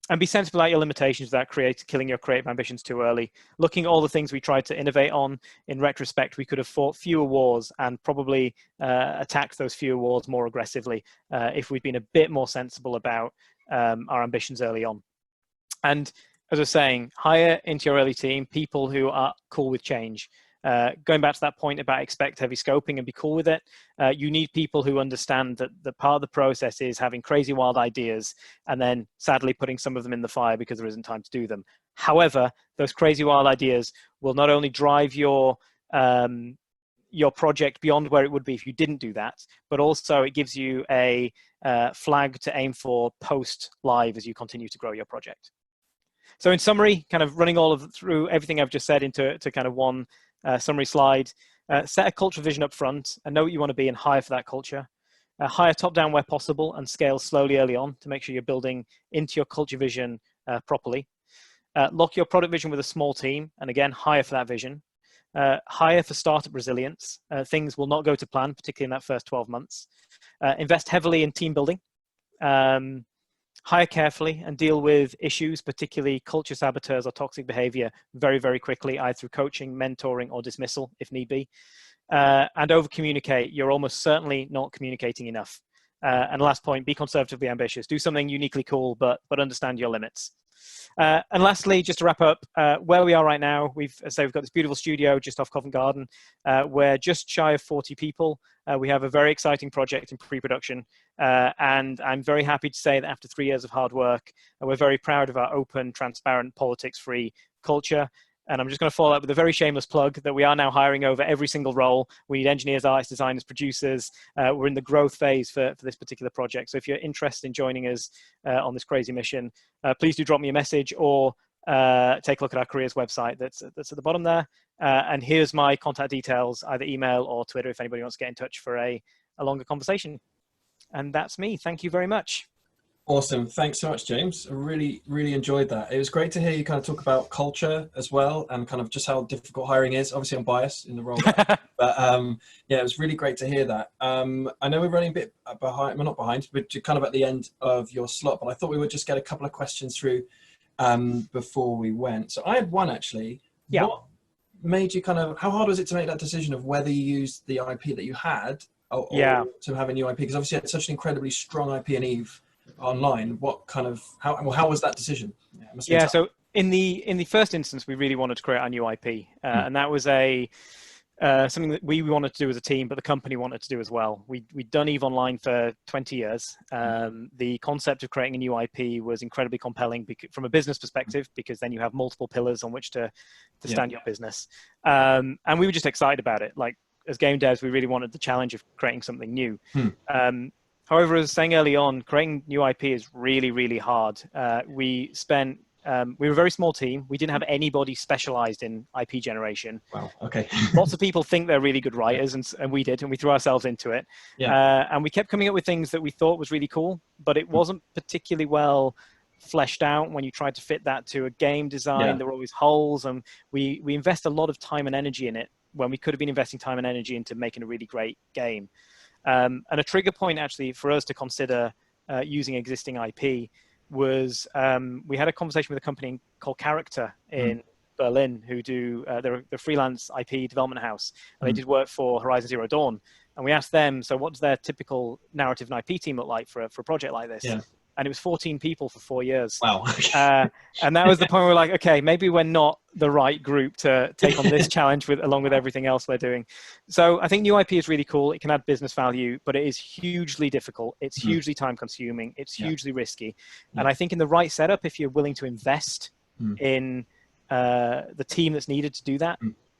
And be sensible about your limitations without killing your creative ambitions too early. Looking at all the things we tried to innovate on, in retrospect, we could have fought fewer wars and probably attacked those fewer wars more aggressively if we'd been a bit more sensible about our ambitions early on. And as I was saying, hire into your early team people who are cool with change. Going back to that point about expect heavy scoping and be cool with it, you need people who understand that the part of the process is having crazy wild ideas and then sadly putting some of them in the fire because there isn't time to do them. However, those crazy wild ideas will not only drive your project beyond where it would be if you didn't do that, but also it gives you a flag to aim for post-live as you continue to grow your project. So in summary, kind of running through everything I've just said into kind of one summary slide, set a culture vision up front and know what you want to be and hire for that culture. Hire top down where possible and scale slowly early on to make sure you're building into your culture vision properly. Lock your product vision with a small team and again, hire for that vision. Hire for startup resilience. Things will not go to plan, particularly in that first 12 months. Invest heavily in team building. Hire carefully and deal with issues, particularly culture saboteurs or toxic behavior, very, very quickly, either through coaching, mentoring, or dismissal, if need be. And over-communicate. You're almost certainly not communicating enough. And last point, be conservatively ambitious. Do something uniquely cool, but understand your limits. And lastly, just to wrap up, where we are right now, we've got this beautiful studio just off Covent Garden. We're just shy of 40 people. We have a very exciting project in pre-production. And I'm very happy to say that after 3 years of hard work, we're very proud of our open, transparent, politics-free culture. And I'm just going to follow up with a very shameless plug that we are now hiring over every single role. We need engineers, artists, designers, producers. We're in the growth phase for this particular project. So if you're interested in joining us on this crazy mission, please do drop me a message or take a look at our careers website that's at the bottom there. And here's my contact details, either email or Twitter, if anybody wants to get in touch for a longer conversation. And that's me. Thank you very much. Awesome. Thanks so much, James. I really, really enjoyed that. It was great to hear you kind of talk about culture as well and kind of just how difficult hiring is. Obviously, I'm biased in the role, but yeah, it was really great to hear that. I know we're running a bit behind, well, not behind, but kind of at the end of your slot, but I thought we would just get a couple of questions through before we went. So I had one actually. Yeah. What made you how hard was it to make that decision of whether you used the IP that you had or to have a new IP? Because obviously you had such an incredibly strong IP in Eve online. How was that decision? Yeah, so in the first instance, we really wanted to create our new IP, and that was something that we wanted to do as a team, but the company wanted to do as well. We'd done Eve Online for 20 years. The concept of creating a new IP was incredibly compelling from a business perspective, because then you have multiple pillars on which to stand your business. And we were just excited about it. Like, as game devs, we really wanted the challenge of creating something new. However, as I was saying early on, creating new IP is really, really hard. We were a very small team. We didn't have anybody specialized in IP generation. Wow. Okay. Lots of people think they're really good writers, and we did, and we threw ourselves into it. Yeah. And we kept coming up with things that we thought was really cool, but it wasn't particularly well fleshed out when you tried to fit that to a game design. Yeah. There were always holes, and we invest a lot of time and energy in it when we could have been investing time and energy into making a really great game. And a trigger point actually for us to consider using existing IP was we had a conversation with a company called Character in Berlin, who do they're a freelance IP development house, and they did work for Horizon Zero Dawn. And we asked them, so what does their typical narrative and IP team look like for a project like this? Yeah. And it was 14 people for 4 years. Wow. And that was the point where we're like, okay, maybe we're not the right group to take on this challenge along with everything else we're doing. So I think new IP is really cool. It can add business value, but it is hugely difficult. It's hugely time consuming. It's hugely risky. And I think in the right setup, if you're willing to invest in the team that's needed to do that,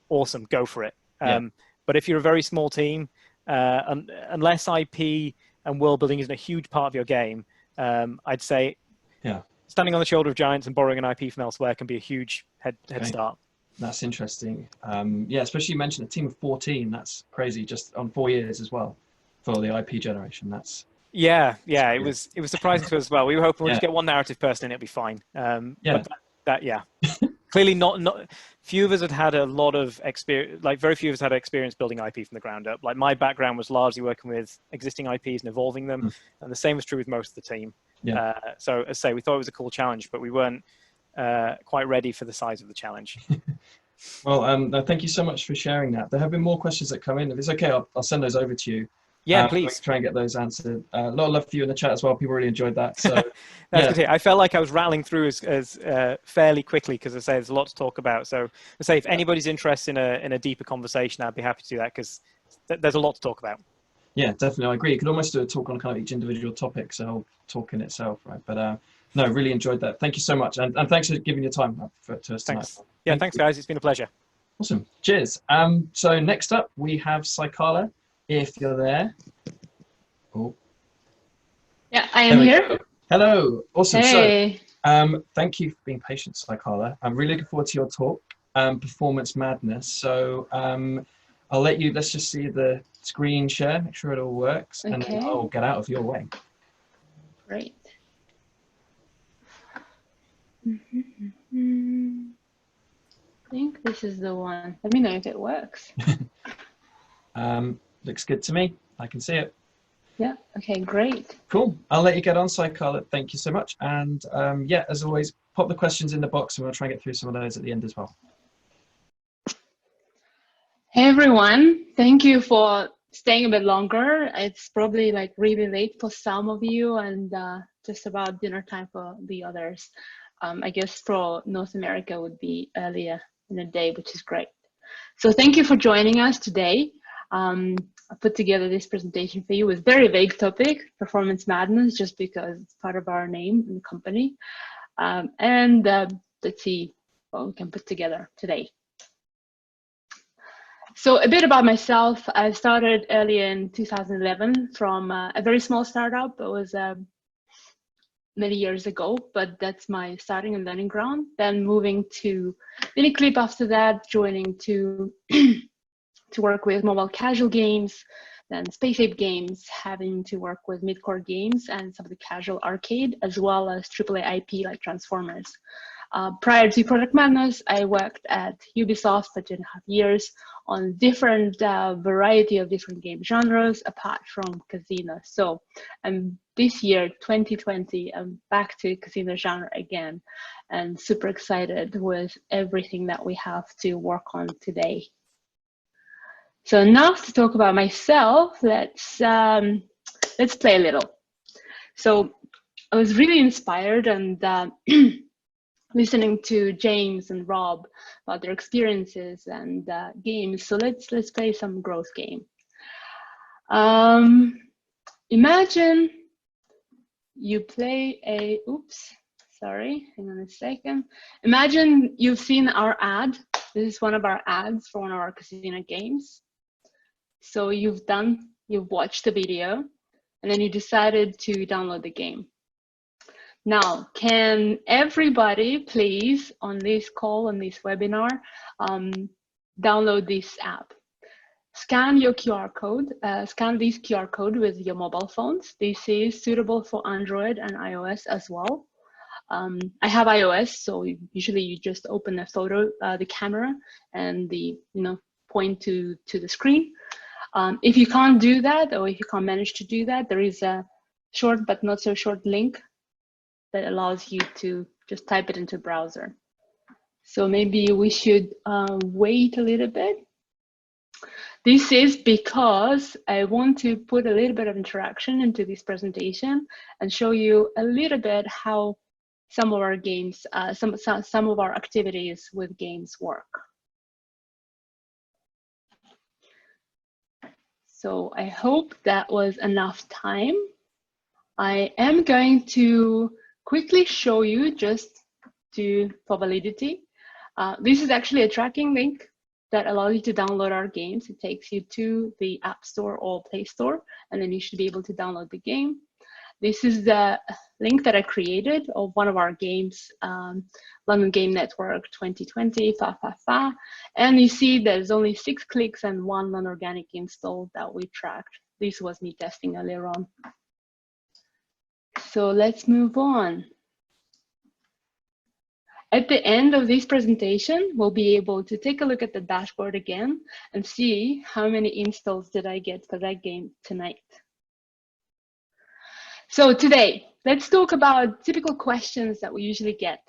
awesome, go for it. But if you're a very small team, unless IP and world building isn't a huge part of your game, I'd say standing on the shoulder of giants and borrowing an IP from elsewhere can be a huge head start. That's interesting. Yeah, especially you mentioned a team of 14. That's crazy, just on 4 years as well for the IP generation. That's it was surprising to us as well. We were hoping we'd just get one narrative person and it'll be fine. But clearly not few of us had a lot of experience, like very few of us had experience building IP from the ground up. Like my background was largely working with existing IPs and evolving them, and the same was true with most of the team. So as I say, we thought it was a cool challenge, but we weren't quite ready for the size of the challenge. Well, no, thank you so much for sharing that. There have been more questions that come in. If it's okay, I'll send those over to you. Yeah, please. Try and get those answered. A lot of love for you in the chat as well. People really enjoyed that. So that's good to hear. I felt like I was rattling through as fairly quickly because I say there's a lot to talk about. So I say if anybody's interested in a deeper conversation, I'd be happy to do that because there's a lot to talk about. Yeah, definitely. I agree. You could almost do a talk on kind of each individual topic, so a whole talk in itself, right? But no, really enjoyed that. Thank you so much, and thanks for giving your time to us tonight. Thanks. Yeah, thanks guys. It's been a pleasure. Awesome. Cheers. So next up we have Saikala, if you're there. Oh. Yeah, I am here. Go. Hello. Awesome. Hey. So thank you for being patient, Saikala. I'm really looking forward to your talk, Performance Madness. So I'll let you, let's just see the screen share, make sure it all works, and then I'll get out of your way. Great. I think this is the one. Let me know if it works. Looks good to me. I can see it. Yeah, okay, great. Cool. I'll let you get on, Saikala. Thank you so much. And yeah, as always, pop the questions in the box and we'll try and get through some of those at the end as well. Hey everyone, thank you for staying a bit longer. It's probably like really late for some of you and just about dinner time for the others. I guess for North America would be earlier in the day, which is great. So thank you for joining us today. I put together this presentation for you with very vague topic, Performance Madness, just because it's part of our name and company. Let's see what we can put together today. So a bit about myself. I started early in 2011 from a very small startup. It was many years ago, but that's my starting and learning ground. Then moving to Miniclip after that, joining to work with mobile casual games, then Space Ape Games, having to work with mid-core games and some of the casual arcade, as well as AAA IP like Transformers. Prior to Product Madness, I worked at Ubisoft for 2.5 years on different variety of different game genres, apart from casino. So this year, 2020, I'm back to casino genre again, and super excited with everything that we have to work on today. So enough to talk about myself. Let's play a little. So I was really inspired and listening to James and Rob about their experiences and games. So let's play some growth game. Imagine you play a, oops, sorry, hang on a second. Imagine you've seen our ad. This is one of our ads for one of our casino games. So you've watched the video, and then you decided to download the game. Now, can everybody please on this call, on this webinar, download this app? Scan your QR code, scan this QR code with your mobile phones. This is suitable for Android and iOS as well. I have iOS, so usually you just open a photo, the camera, and point to the screen. If you can't do that, or if you can't manage to do that, there is a short but not so short link that allows you to just type it into browser. So maybe we should wait a little bit. This is because I want to put a little bit of interaction into this presentation and show you a little bit how some of our games, some of our activities with games work. So I hope that was enough time. I am going to quickly show you, just for validity. This is actually a tracking link that allows you to download our games. It takes you to the App Store or Play Store, and then you should be able to download the game. This is the link that I created of one of our games, London Game Network 2020, Fa Fa Fa. And you see there's only 6 clicks and 1 non-organic install that we tracked. This was me testing earlier on. So let's move on. At the end of this presentation, we'll be able to take a look at the dashboard again and see how many installs did I get for that game tonight. So today, let's talk about typical questions that we usually get.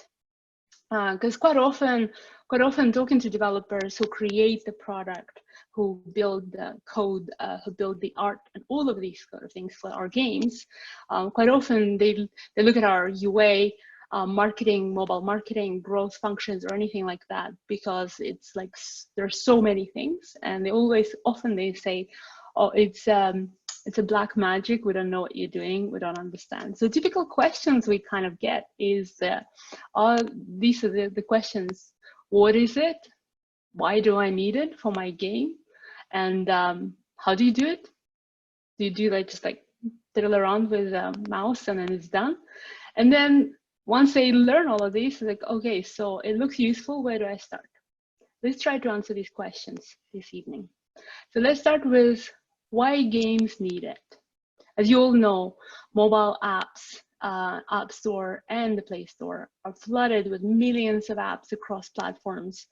Because quite often talking to developers who create the product, who build the code, who build the art, and all of these sort of things for our games, quite often they look at our UA, marketing, mobile marketing, growth functions, or anything like that, because it's like there's so many things, and they say, oh, it's a black magic, we don't know what you're doing, we don't understand. So typical questions we kind of get is these are the questions: what is it? Why do I need it for my game? And how do you do it? Do you do just fiddle around with a mouse and then it's done? And then once they learn all of these, like, okay, so it looks useful, where do I start? Let's try to answer these questions this evening. So let's start with why games need it. As you all know, mobile apps, App Store and the Play Store are flooded with millions of apps across platforms.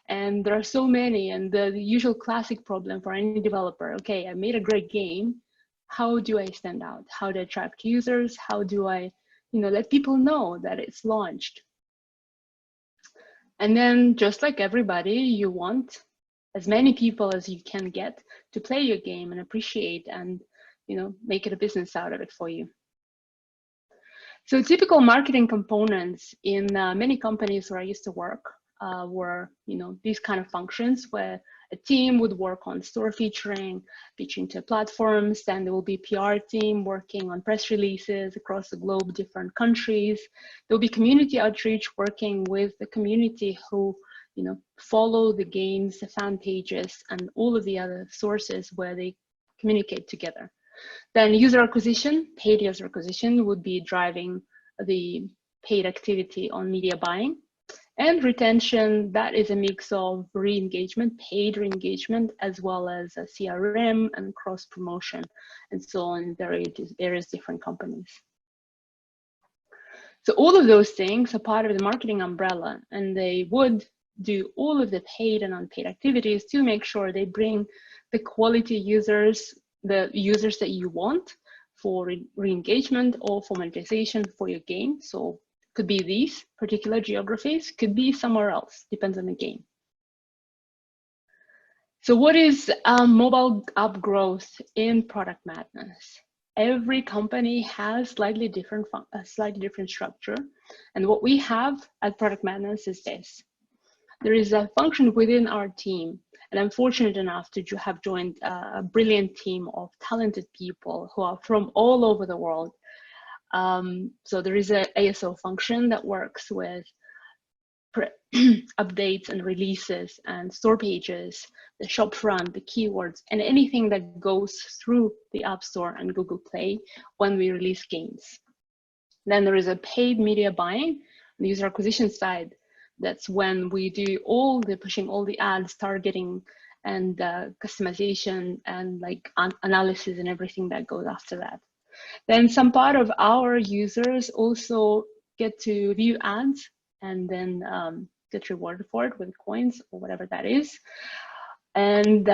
And there are so many, and the usual classic problem for any developer, okay, I made a great game. How do I stand out? How do I attract users? How do I let people know that it's launched? And then just like everybody, you want as many people as you can get to play your game and appreciate and make it a business out of it for you. So typical marketing components in many companies where I used to work were these kind of functions where a team would work on store featuring to platforms, then there will be a PR team working on press releases across the globe, different countries. There will be community outreach working with the community who follow the games, the fan pages, and all of the other sources where they communicate together. Then user acquisition, paid user acquisition would be driving the paid activity on media buying. And retention, that is a mix of re-engagement, paid re-engagement, as well as a CRM and cross-promotion, and so on in various different companies. So all of those things are part of the marketing umbrella, and they would do all of the paid and unpaid activities to make sure they bring the quality users, the users that you want for re-engagement or for monetization for your game. So could be these particular geographies, could be somewhere else, depends on the game. So what is mobile app growth in Product Madness? Every company has a slightly different structure. And what we have at Product Madness is this. There is a function within our team, and I'm fortunate enough to have joined a brilliant team of talented people who are from all over the world. So there is an ASO function that works with updates and releases and store pages, the shop front, the keywords, and anything that goes through the App Store and Google Play when we release games. Then there is a paid media buying on the user acquisition side. That's when we do all the pushing, all the ads, targeting, and customization, and like analysis and everything that goes after that. Then some part of our users also get to view ads and then get rewarded for it with coins or whatever that is. And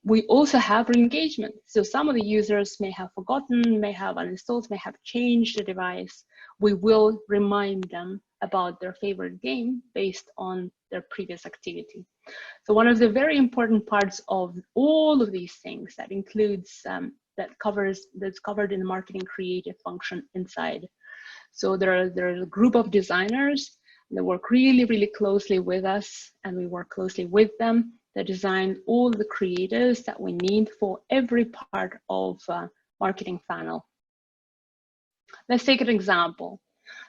we also have re-engagement. So some of the users may have forgotten, may have uninstalled, may have changed the device. We will remind them about their favorite game based on their previous activity. So one of the very important parts of all of these things that includes, that's covered in the marketing creative function inside. So there's a group of designers that work really, really closely with us, and we work closely with them. They design all the creatives that we need for every part of marketing funnel. Let's take an example.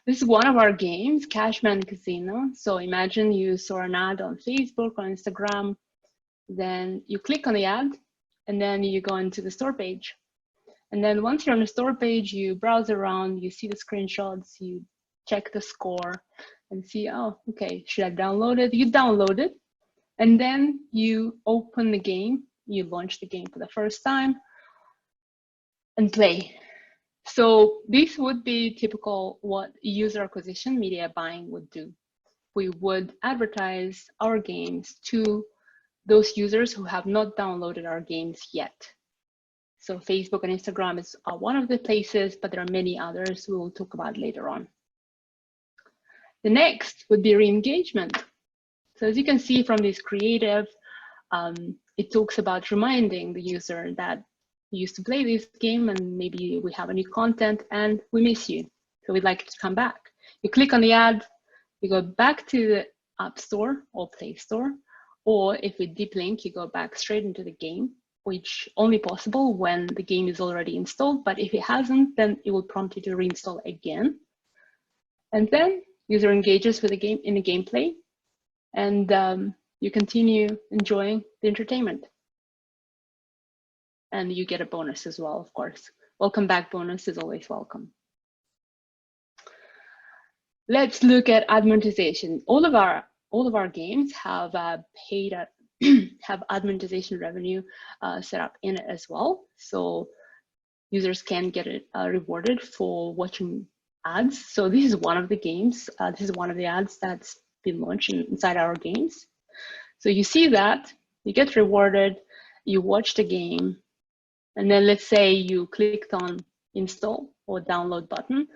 This is one of our games, Cashman Casino. So imagine you saw an ad on Facebook or Instagram, then you click on the ad, and then you go into the store page. And then once you're on the store page, you browse around, you see the screenshots, you check the score and see, oh, okay, should I download it? You download it, and then you open the game, you launch the game for the first time and play. So this would be typical what user acquisition media buying would do. We would advertise our games to those users who have not downloaded our games yet. So Facebook and Instagram is one of the places, but there are many others we will talk about later on. The next would be re-engagement. So as you can see from this creative, it talks about reminding the user that you used to play this game and maybe we have a new content and we miss you. So we'd like you to come back. You click on the ad, you go back to the App Store or Play Store, or if we deep link, you go back straight into the game, which only possible when the game is already installed. But if it hasn't, then it will prompt you to reinstall again. And then user engages with the game in the gameplay, and you continue enjoying the entertainment. And you get a bonus as well, of course. Welcome back bonus is always welcome. Let's look at ad monetization. All of our games have paid have ad monetization revenue set up in it as well. So users can get it rewarded for watching ads. So this is one of the games. This is one of the ads that's been launched inside our games. So you see that, you get rewarded, you watch the game, and then let's say you clicked on install or download button,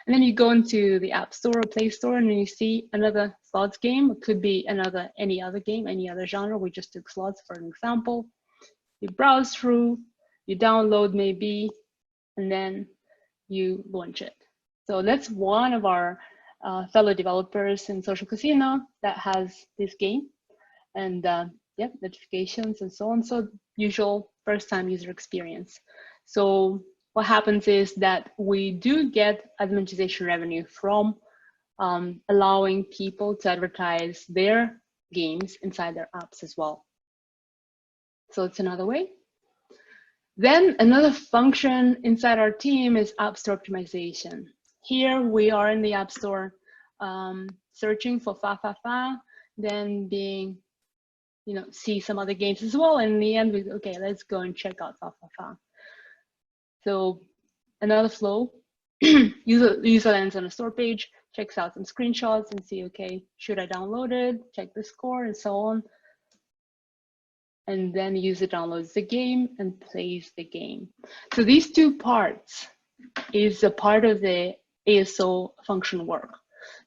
and then you go into the App Store or Play Store, and then you see another slots game. It could be any other game, any other genre. We just took slots for an example. You browse through, you download maybe, and then you launch it. So that's one of our fellow developers in Social Casino that has this game, and yeah, notifications and so on. So usual first-time user experience. So what happens is that we do get ad monetization revenue from allowing people to advertise their games inside their apps as well. So it's another way. Then another function inside our team is App Store optimization. Here we are in the App Store searching for Fa Fa Fa, then being, see some other games as well. And in the end, okay, let's go and check out Fa Fa Fa. So another flow, user lands on a store page, checks out some screenshots and see, okay, should I download it? Check the score and so on. And then user downloads the game and plays the game. So these two parts is a part of the ASO function work.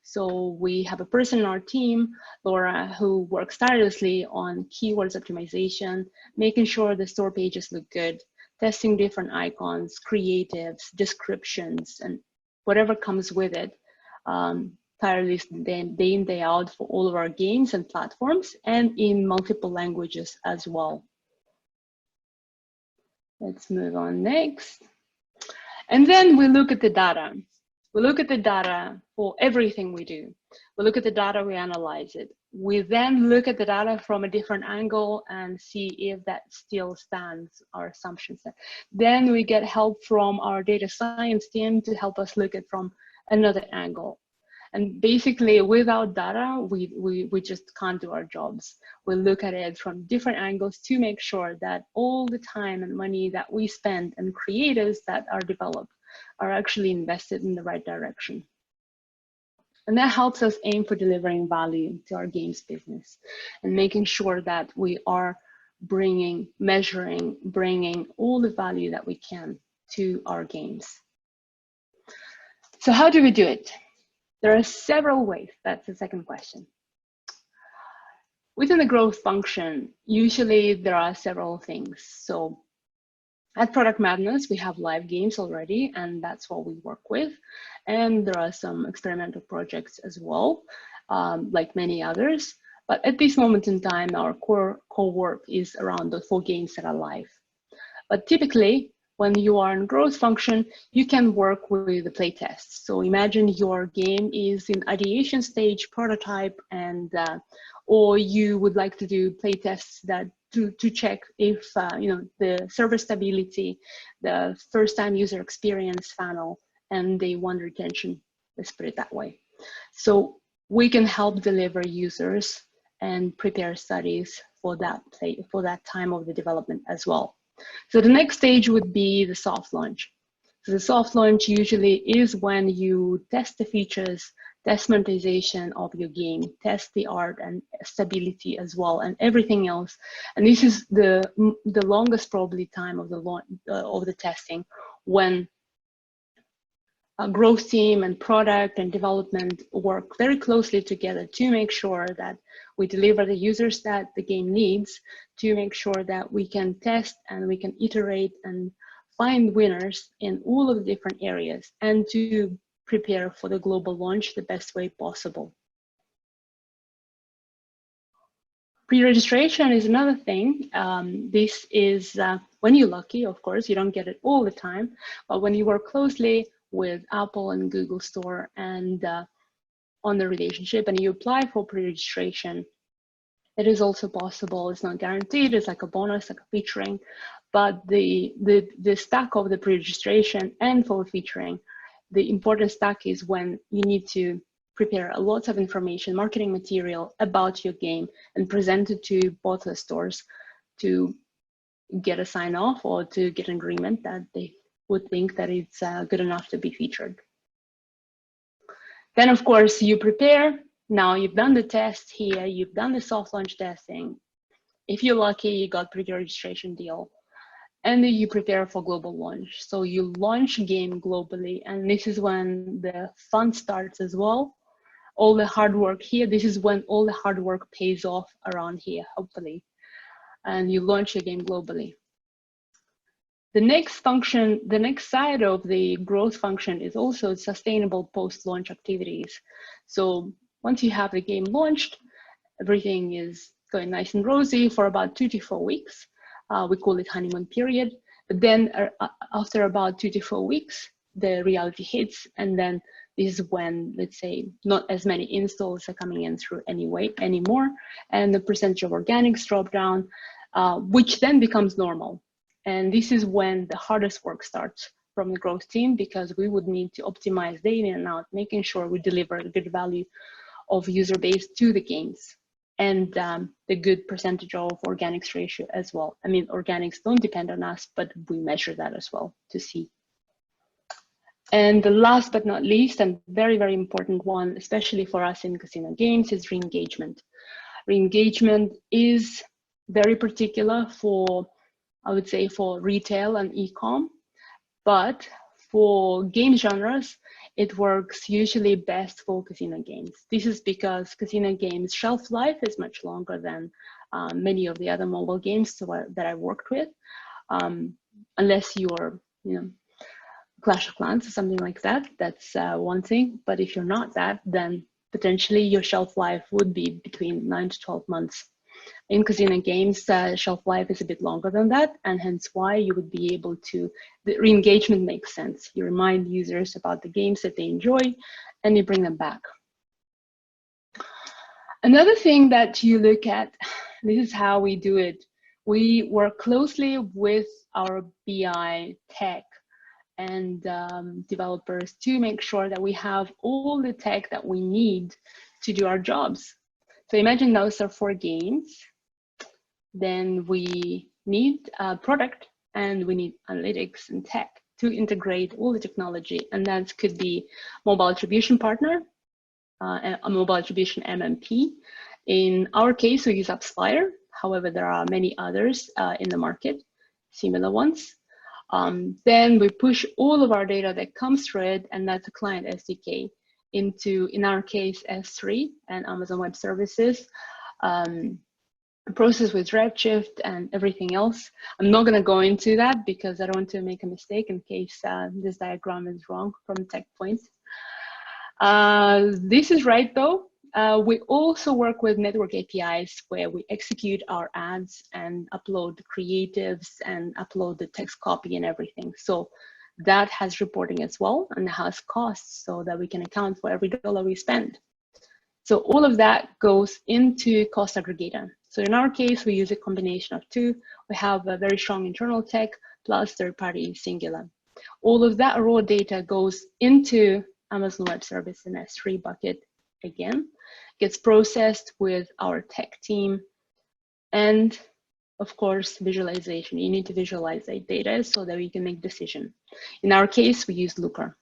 So we have a person in our team, Laura, who works tirelessly on keywords optimization, making sure the store pages look good, testing different icons, creatives, descriptions, and whatever comes with it, tirelessly day in, day out for all of our games and platforms, and in multiple languages as well. Let's move on next. And then we look at the data. We look at the data for everything we do. We look at the data, we analyze it. We then look at the data from a different angle and see if that still stands, our assumptions. Then we get help from our data science team to help us look at from another angle. And basically, without data, we just can't do our jobs. We look at it from different angles to make sure that all the time and money that we spend and creatives that are developed are actually invested in the right direction. And that helps us aim for delivering value to our games business and making sure that we are bringing all the value that we can to our games. So how do we do it? There are several ways. That's the second question. Within the growth function, usually there are several things. So at Product Madness, we have live games already, and that's what we work with. And there are some experimental projects as well, like many others. But at this moment in time, our core work is around the 4 games that are live. But typically, when you are in growth function, you can work with the playtests. So imagine your game is in ideation stage, prototype, and or you would like to do playtests that to check if the server stability, the first-time user experience funnel, and day one retention. Let's put it that way. So we can help deliver users and prepare studies for that time of the development as well. So the next stage would be the soft launch. So the soft launch usually is when you test the features, test monetization of your game, test the art and stability as well, and everything else. And this is the longest probably time of the testing, when a growth team and product and development work very closely together to make sure that we deliver the users that the game needs, to make sure that we can test and we can iterate and find winners in all of the different areas, and to prepare for the global launch the best way possible. Pre-registration is another thing. This is when you're lucky, of course, you don't get it all the time, but when you work closely with Apple and Google Store and on the relationship and you apply for pre-registration, it is also possible. It's not guaranteed, it's like a bonus, like a featuring, but the stack of the pre-registration and for featuring, the important stack is when you need to prepare lots of information, marketing material about your game and present it to both the stores to get a sign off or to get an agreement that they would think that it's good enough to be featured. Then of course you prepare. Now you've done the test here, you've done the soft launch testing. If you're lucky, you got pre-registration deal. And then you prepare for global launch. So you launch a game globally, and this is when the fun starts as well. All the hard work here, this is when all the hard work pays off around here, hopefully. And you launch your game globally. The next function, the next side of the growth function is also sustainable post-launch activities. So once you have the game launched, everything is going nice and rosy for about 2 to 4 weeks. We call it honeymoon period. But then after about 2 to 4 weeks, the reality hits. And then this is when, let's say, not as many installs are coming in through anymore. And the percentage of organics drop down, which then becomes normal. And this is when the hardest work starts from the growth team, because we would need to optimize day in and out, making sure we deliver the good value of user base to the games, and the good percentage of organics ratio as well. I mean, organics don't depend on us, but we measure that as well to see. And the last but not least, and very, very important one, especially for us in casino games, is re-engagement. Re-engagement is very particular for, I would say, for retail and e-com, but for game genres, it works usually best for casino games. This is because casino games shelf life is much longer than many of the other mobile games that I worked with, unless you're, Clash of Clans or something like that. That's one thing. But if you're not that, then potentially your shelf life would be between 9 to 12 months. In casino games, shelf life is a bit longer than that, and hence why you would be able to, the re-engagement makes sense. You remind users about the games that they enjoy, and you bring them back. Another thing that you look at, this is how we do it. We work closely with our BI tech and developers to make sure that we have all the tech that we need to do our jobs. So imagine those are 4 games. Then we need a product and we need analytics and tech to integrate all the technology. And that could be mobile attribution partner, a mobile attribution MMP. In our case, we use AppsFlyer. However, there are many others in the market, similar ones. Then we push all of our data that comes through it, and that's a client SDK, into, in our case, S3 and Amazon Web Services. Process with Redshift and everything else. I'm not going to go into that because I don't want to make a mistake in case this diagram is wrong from tech point. This is right though. We also work with network APIs where we execute our ads and upload the creatives and upload the text copy and everything. So that has reporting as well and has costs so that we can account for every dollar we spend. So all of that goes into cost aggregator. So in our case, we use a combination of 2. We have a very strong internal tech plus third-party Singular. All of that raw data goes into Amazon Web Service in S3 bucket again, gets processed with our tech team, and of course, visualization. You need to visualize that data so that we can make decision. In our case, we use Looker.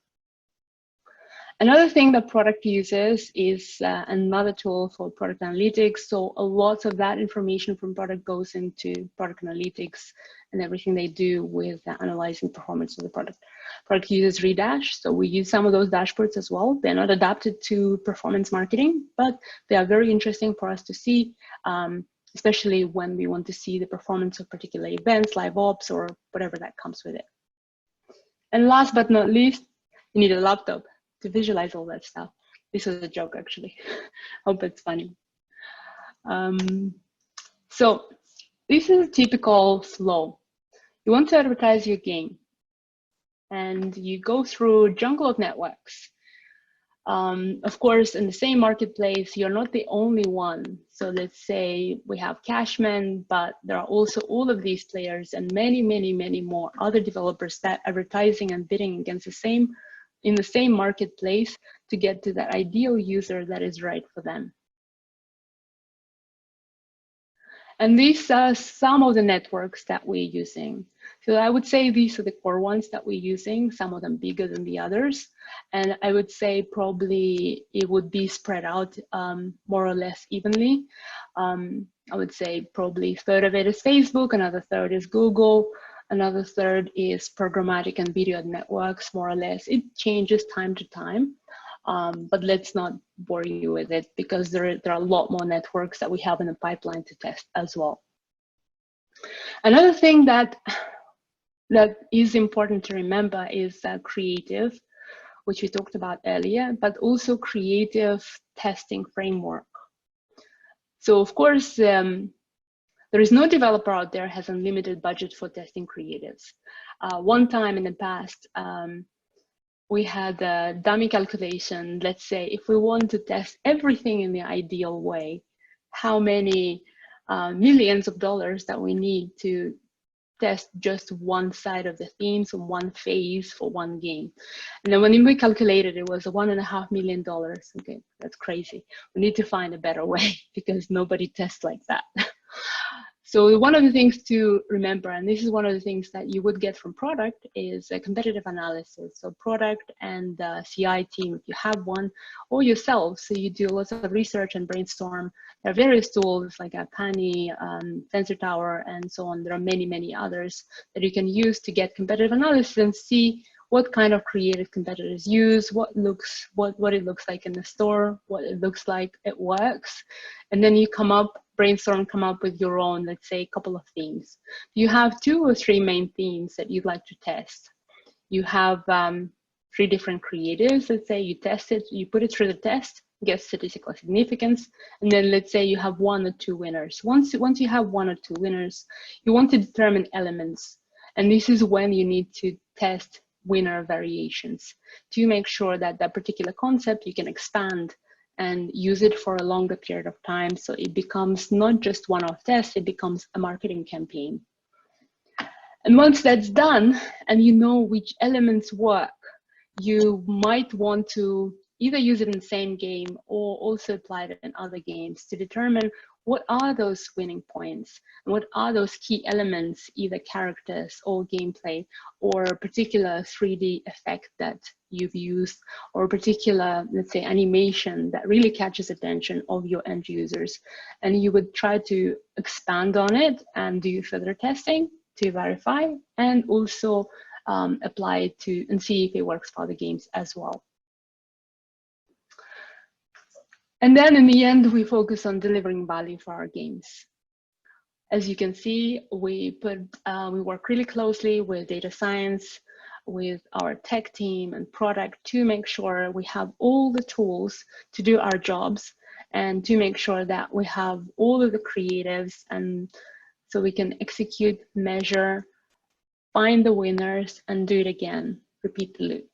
Another thing that product uses is another tool for product analytics. So a lot of that information from product goes into product analytics and everything they do with analyzing performance of the product. Product uses Redash, so we use some of those dashboards as well. They're not adapted to performance marketing, but they are very interesting for us to see, especially when we want to see the performance of particular events, live ops, or whatever that comes with it. And last but not least, you need a laptop to visualize all that stuff. This was a joke, actually. Hope it's funny. So this is a typical flow. You want to advertise your game, and you go through a jungle of networks. Of course, in the same marketplace, you're not the only one. So let's say we have Cashman, but there are also all of these players and many, many, many more other developers that are advertising and bidding against in the same marketplace to get to that ideal user that is right for them. And these are some of the networks that we're using. So I would say these are the core ones that we're using, some of them bigger than the others. And I would say probably it would be spread out more or less evenly. I would say probably a third of it is Facebook, another third is Google, another third is programmatic and video networks, more or less. It changes time to time, but let's not bore you with it because there are a lot more networks that we have in the pipeline to test as well. Another thing that is important to remember is creative, which we talked about earlier, but also creative testing framework. So of course, there is no developer out there has unlimited budget for testing creatives. One time in the past, we had a dummy calculation. Let's say if we want to test everything in the ideal way, how many millions of dollars that we need to test just one side of the themes and one phase for one game. And then when we calculated, it was $1.5 million. Okay, that's crazy. We need to find a better way because nobody tests like that. So one of the things to remember, and this is one of the things that you would get from product, is a competitive analysis. So product and CI team, if you have one, or yourself, so you do lots of research and brainstorm. There are various tools like Pani, Sensor Tower, and so on. There are many, many others that you can use to get competitive analysis and see what kind of creative competitors use, what it looks like in the store, what it looks like it works, and then you brainstorm, come up with your own, let's say, a couple of themes. You have 2 or 3 main themes that you'd like to test. You have 3 different creatives. Let's say you test it, you put it through the test, get statistical significance, and then let's say you have 1 or 2 winners. Once you have 1 or 2 winners, you want to determine elements, and this is when you need to test winner variations to make sure that that particular concept you can expand and use it for a longer period of time, so it becomes not just one-off test, it becomes a marketing campaign. And once that's done and you know which elements work, you might want to either use it in the same game or also apply it in other games to determine what are those winning points and what are those key elements, either characters or gameplay or a particular 3D effect that you've used or a particular, let's say, animation that really catches attention of your end users. And you would try to expand on it and do further testing to verify and also apply it to and see if it works for other games as well. And then in the end, we focus on delivering value for our games. As you can see, we work really closely with data science, with our tech team and product to make sure we have all the tools to do our jobs and to make sure that we have all of the creatives, and so we can execute, measure, find the winners, and do it again, repeat the loop.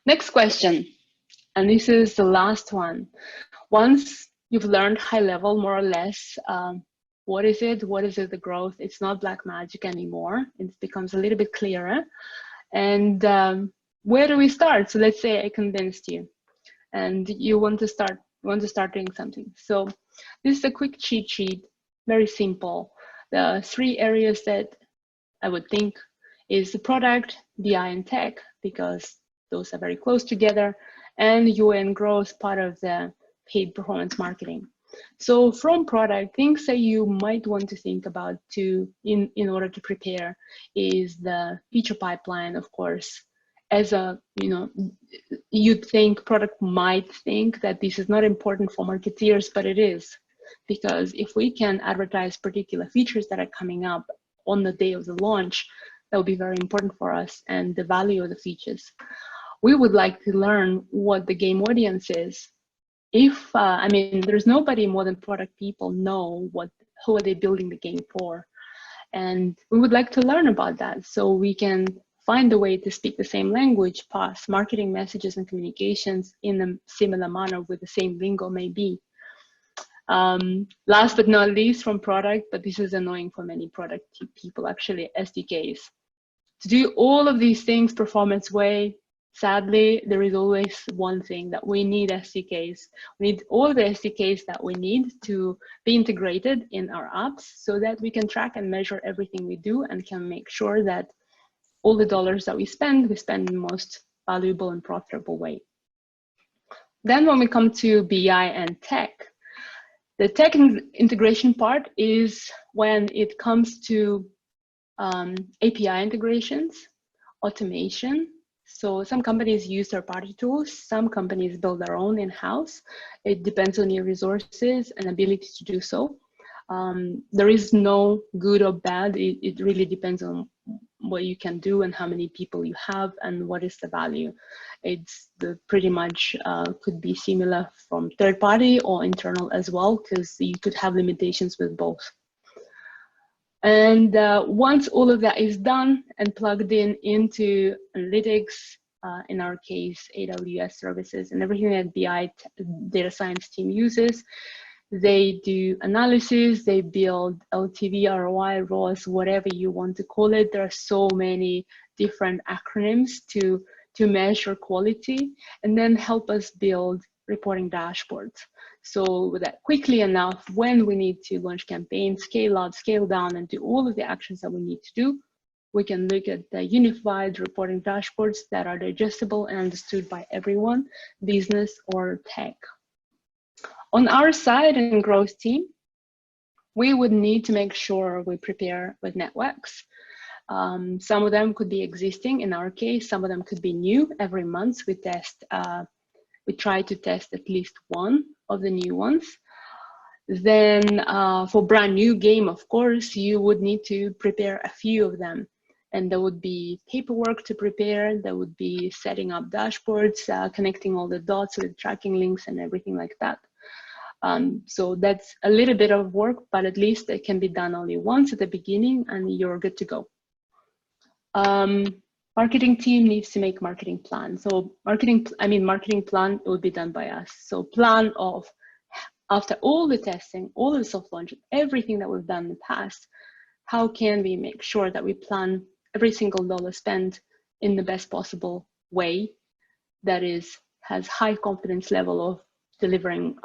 Next question. And this is the last one. Once you've learned high level, more or less, what is it, the growth? It's not black magic anymore. It becomes a little bit clearer. And where do we start? So let's say I convinced you and you want to start doing something. So this is a quick cheat sheet, very simple. The 3 areas that I would think is the product, BI, and tech, because those are very close together, and UA and growth, part of the paid performance marketing. So from product, things that you might want to think about in order to prepare is the feature pipeline, of course. As a, you'd think product might think that this is not important for marketeers, but it is. Because if we can advertise particular features that are coming up on the day of the launch, that would be very important for us, and the value of the features. We would like to learn what the game audience is. If, I mean, there's nobody more than product people know who are they building the game for. And we would like to learn about that so we can find a way to speak the same language, pass marketing messages and communications in a similar manner with the same lingo maybe. Last but not least from product, but this is annoying for many product people actually, SDKs. To do all of these things performance way, sadly, there is always one thing that we need SDKs. We need all the SDKs that we need to be integrated in our apps so that we can track and measure everything we do and can make sure that all the dollars that we spend in the most valuable and profitable way. Then when we come to BI and tech, the tech integration part is when it comes to API integrations, automation. So some companies use third-party tools, some companies build their own in-house. It depends on your resources and ability to do so. There is no good or bad. It really depends on what you can do and how many people you have and what is the value. It's pretty much could be similar from third-party or internal as well, because you could have limitations with both. And once all of that is done and plugged into analytics, in our case, AWS services and everything that BI data science team uses, they do analysis, they build LTV, ROI, ROAS, whatever you want to call it. There are so many different acronyms to measure quality and then help us build reporting dashboards. So that quickly enough, when we need to launch campaigns, scale up, scale down, and do all of the actions that we need to do, we can look at the unified reporting dashboards that are digestible and understood by everyone, business or tech. On our side and growth team, we would need to make sure we prepare with networks. Some of them could be existing in our case, some of them could be new. Every month we test, we try to test at least one of the new ones. Then for brand new game, of course, you would need to prepare a few of them. And there would be paperwork to prepare. There would be setting up dashboards, connecting all the dots with tracking links and everything like that. So that's a little bit of work, but at least it can be done only once at the beginning and you're good to go. Marketing team needs to make marketing plan. So marketing plan will be done by us. So plan of, after all the testing, all the soft launch, everything that we've done in the past, how can we make sure that we plan every single dollar spent in the best possible way that has high confidence level of delivering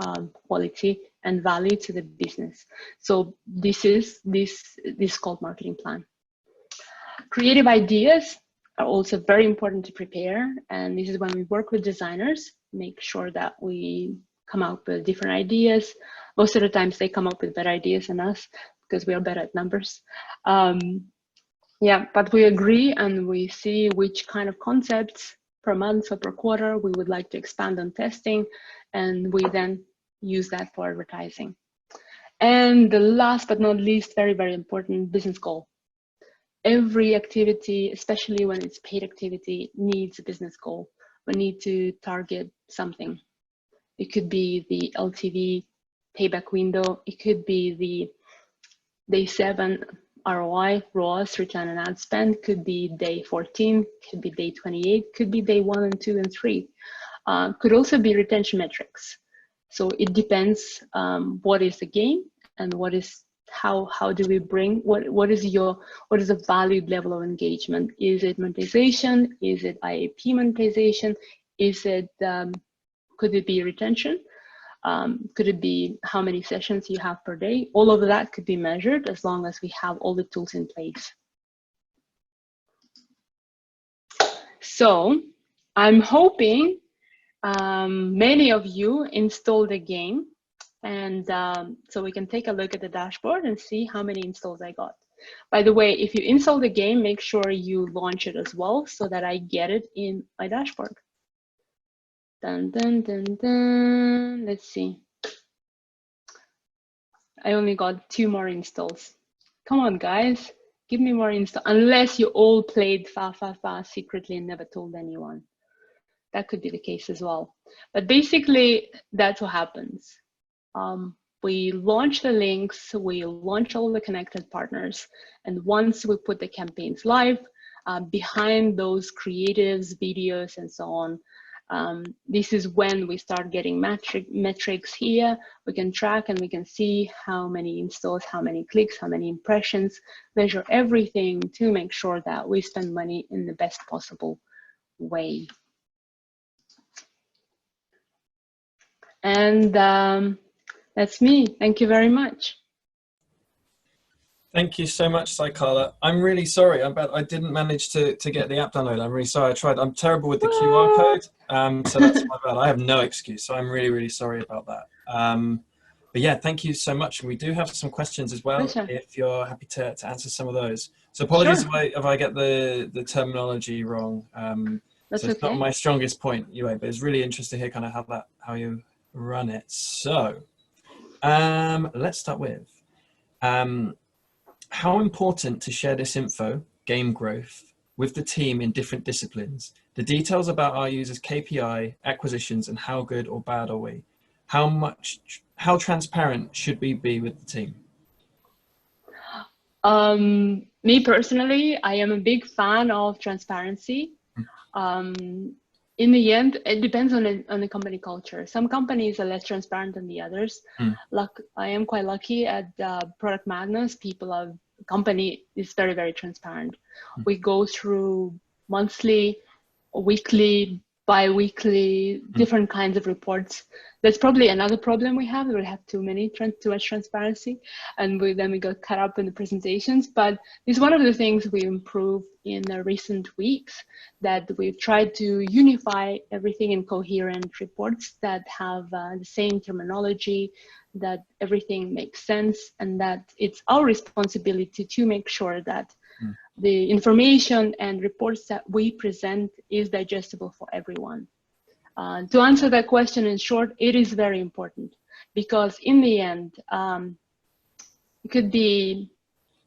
quality and value to the business. So this is called marketing plan. Creative ideas are also very important to prepare, and this is when we work with designers, make sure that we come up with different ideas. Most of the times they come up with better ideas than us because we are better at numbers. Yeah, but we agree and we see which kind of concepts per month or per quarter we would like to expand on testing, and we then use that for advertising. And the last but not least, very, very important, business goal. Every activity, especially when it's paid activity, needs a business goal. We need to target something. It could be the LTV payback window. It could be the day 7 ROI, ROAS, return on ad spend, could be day 14, could be day 28, could be day 1 and 2 and 3. Could also be retention metrics. So it depends what is the game and what is how do we bring what is the valued level of engagement? Is it monetization? Is it IAP monetization? Is it could it be retention? Could it be how many sessions you have per day? All of that could be measured as long as we have all the tools in place. So I'm hoping many of you installed the game, and so we can take a look at the dashboard and see how many installs I got. By the way, if you install the game, make sure you launch it as well so that I get it in my dashboard. Dun, dun, dun, dun. Let's see. I only got 2 more installs. Come on, guys, give me more installs. Unless you all played Fa Fa Fa secretly and never told anyone. That could be the case as well. But basically, that's what happens. We launch the links, we launch all the connected partners, and once we put the campaigns live, behind those creatives, videos, and so on, this is when we start getting metrics here. We can track and we can see how many installs, how many clicks, how many impressions, measure everything to make sure that we spend money in the best possible way. And that's me. Thank you very much. Thank you so much, Saikala. I'm really sorry. I didn't manage to get the app downloaded. I'm really sorry. I tried. I'm terrible with the QR code, so that's my bad. I have no excuse. So I'm really, really sorry about that. But yeah, thank you so much. We do have some questions as well, if you're happy to answer some of those. So apologies if I get the terminology wrong. That's so it's not my strongest point, anyway, but it's really interesting to hear kind of how you run it. So let's start with how important to share this info, game growth, with the team in different disciplines, the details about our users' KPI, acquisitions, and how good or bad are we? How transparent should we be with the team? Me personally, I am a big fan of transparency. In the end, it depends on the company culture. Some companies are less transparent than the others. I am quite lucky at Product Magnus. Company is very, very transparent. We go through monthly, weekly, bi-weekly, different kinds of reports. That's probably another problem we have. We have too much transparency, and then we got caught up in the presentations. But it's one of the things we improved in the recent weeks, that we've tried to unify everything in coherent reports that have the same terminology, that everything makes sense, and that it's our responsibility to make sure that the information and reports that we present is digestible for everyone. To answer that question in short, it is very important, because in the end, it could be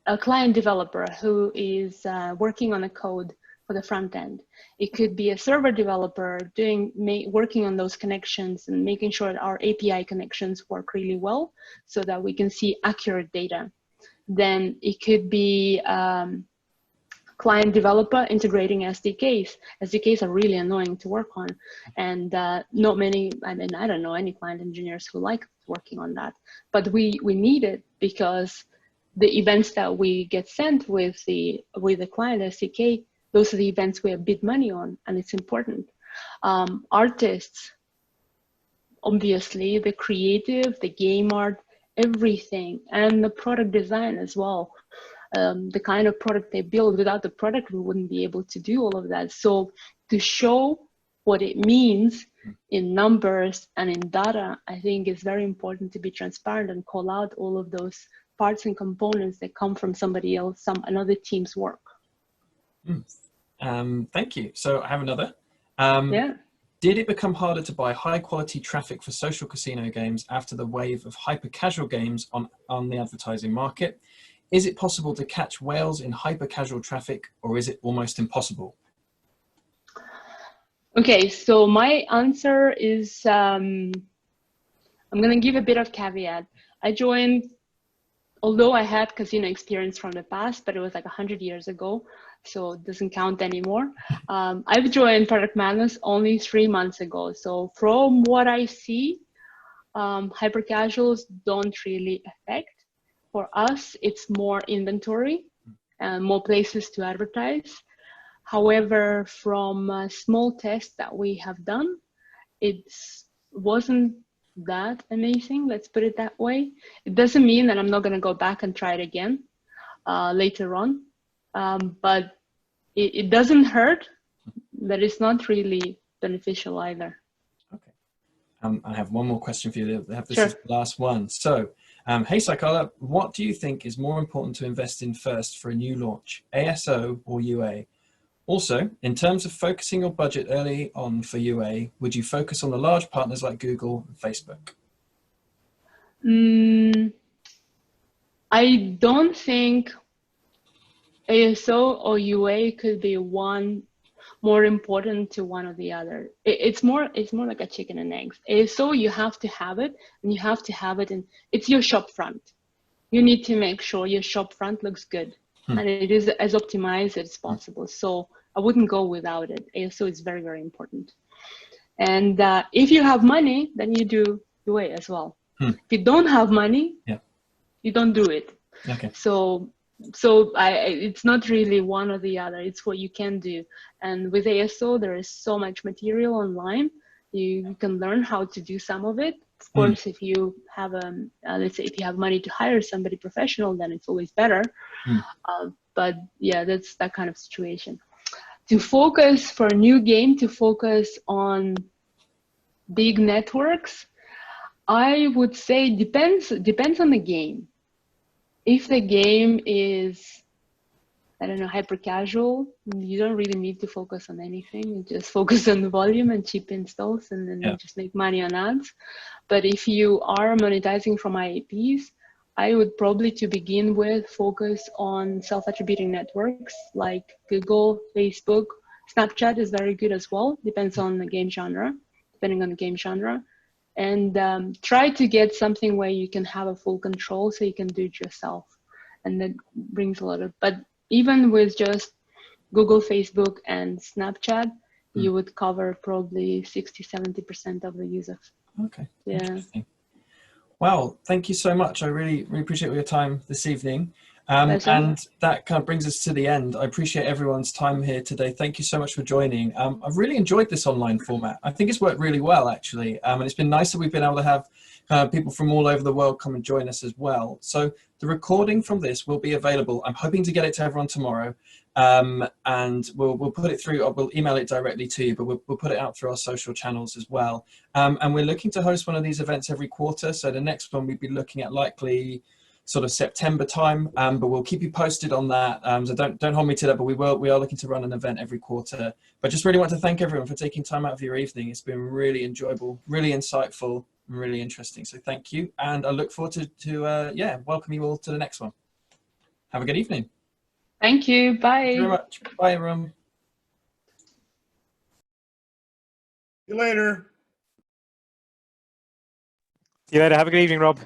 a client developer who is working on a code for the front end. It could be a server developer working on those connections and making sure that our API connections work really well so that we can see accurate data. Then it could be client developer integrating SDKs. SDKs are really annoying to work on, and not many, I mean, I don't know any client engineers who like working on that, but we need it because the events that we get sent with the client SDK, those are the events we have bid money on, and it's important. Artists, obviously, the creative, the game art, everything, and the product design as well. The kind of product they build, without the product, we wouldn't be able to do all of that. So to show what it means in numbers and in data, I think it's very important to be transparent and call out all of those parts and components that come from somebody else, another team's work. Thank you. So I have another. Yeah. Did it become harder to buy high quality traffic for social casino games after the wave of hyper casual games on the advertising market? Is it possible to catch whales in hyper casual traffic, or is it almost impossible? Okay, so my answer is, I'm going to give a bit of caveat. I joined, although I had casino experience from the past, but it was like 100 years ago, so it doesn't count anymore. I've joined Product Madness only 3 months ago. So from what I see, hyper casuals don't really affect. For us, it's more inventory and more places to advertise. However, from small tests that we have done, it wasn't that amazing, let's put it that way. It doesn't mean that I'm not going to go back and try it again later on, but it doesn't hurt, but it's not really beneficial either. Okay. I have one more question for you. This Sure. is the last one. So, hey Saikala, what do you think is more important to invest in first for a new launch, ASO or UA? Also, in terms of focusing your budget early on for UA, would you focus on the large partners like Google and Facebook? I don't think ASO or UA could be one more important to one or the other. It's more like a chicken and eggs. ASO, you have to have it, and you have to have it, and it's your shop front. You need to make sure your shop front looks good and it is as optimized as possible. So I wouldn't go without it. ASO is very, very important. And if you have money, then you do UA as well. If you don't have money, you don't do it. Okay. So it's not really one or the other. It's what you can do. And with ASO, there is so much material online. You can learn how to do some of it. Of course, if you have let's say if you have money to hire somebody professional, then it's always better. But yeah, that's that kind of situation. To focus for a new game, to focus on big networks, I would say depends on the game. If the game is, I don't know, hyper casual, you don't really need to focus on anything. You just focus on the volume and cheap installs, and then you just make money on ads. But if you are monetizing from IAPs, I would probably, to begin with, focus on self-attributing networks like Google, Facebook. Snapchat is very good as well. Depends on the game genre, depending on the game genre. And try to get something where you can have a full control so you can do it yourself. And that brings a lot of, but even with just Google, Facebook, and Snapchat, you would cover probably 60–70% of the users. Okay. Yeah. Interesting. Well, thank you so much. I really appreciate your time this evening. And that kind of brings us to the end. I appreciate everyone's time here today. Thank you so much for joining. I've really enjoyed this online format. I think it's worked really well, actually. And it's been nice that we've been able to have people from all over the world come and join us as well. So the recording from this will be available. I'm hoping to get it to everyone tomorrow. And we'll put it through, or we'll email it directly to you, but we'll put it out through our social channels as well. And we're looking to host one of these events every quarter. So the next one we'd be looking at likely sort of September time, but we'll keep you posted on that. So don't hold me to that, but we are looking to run an event every quarter. But just really want to thank everyone for taking time out of your evening. It's been really enjoyable, really insightful, and really interesting. So thank you. And I look forward to welcome you all to the next one. Have a good evening. Thank you. Bye. Thank you very much. Bye, everyone. See you later. See you later. Have a good evening, Rob.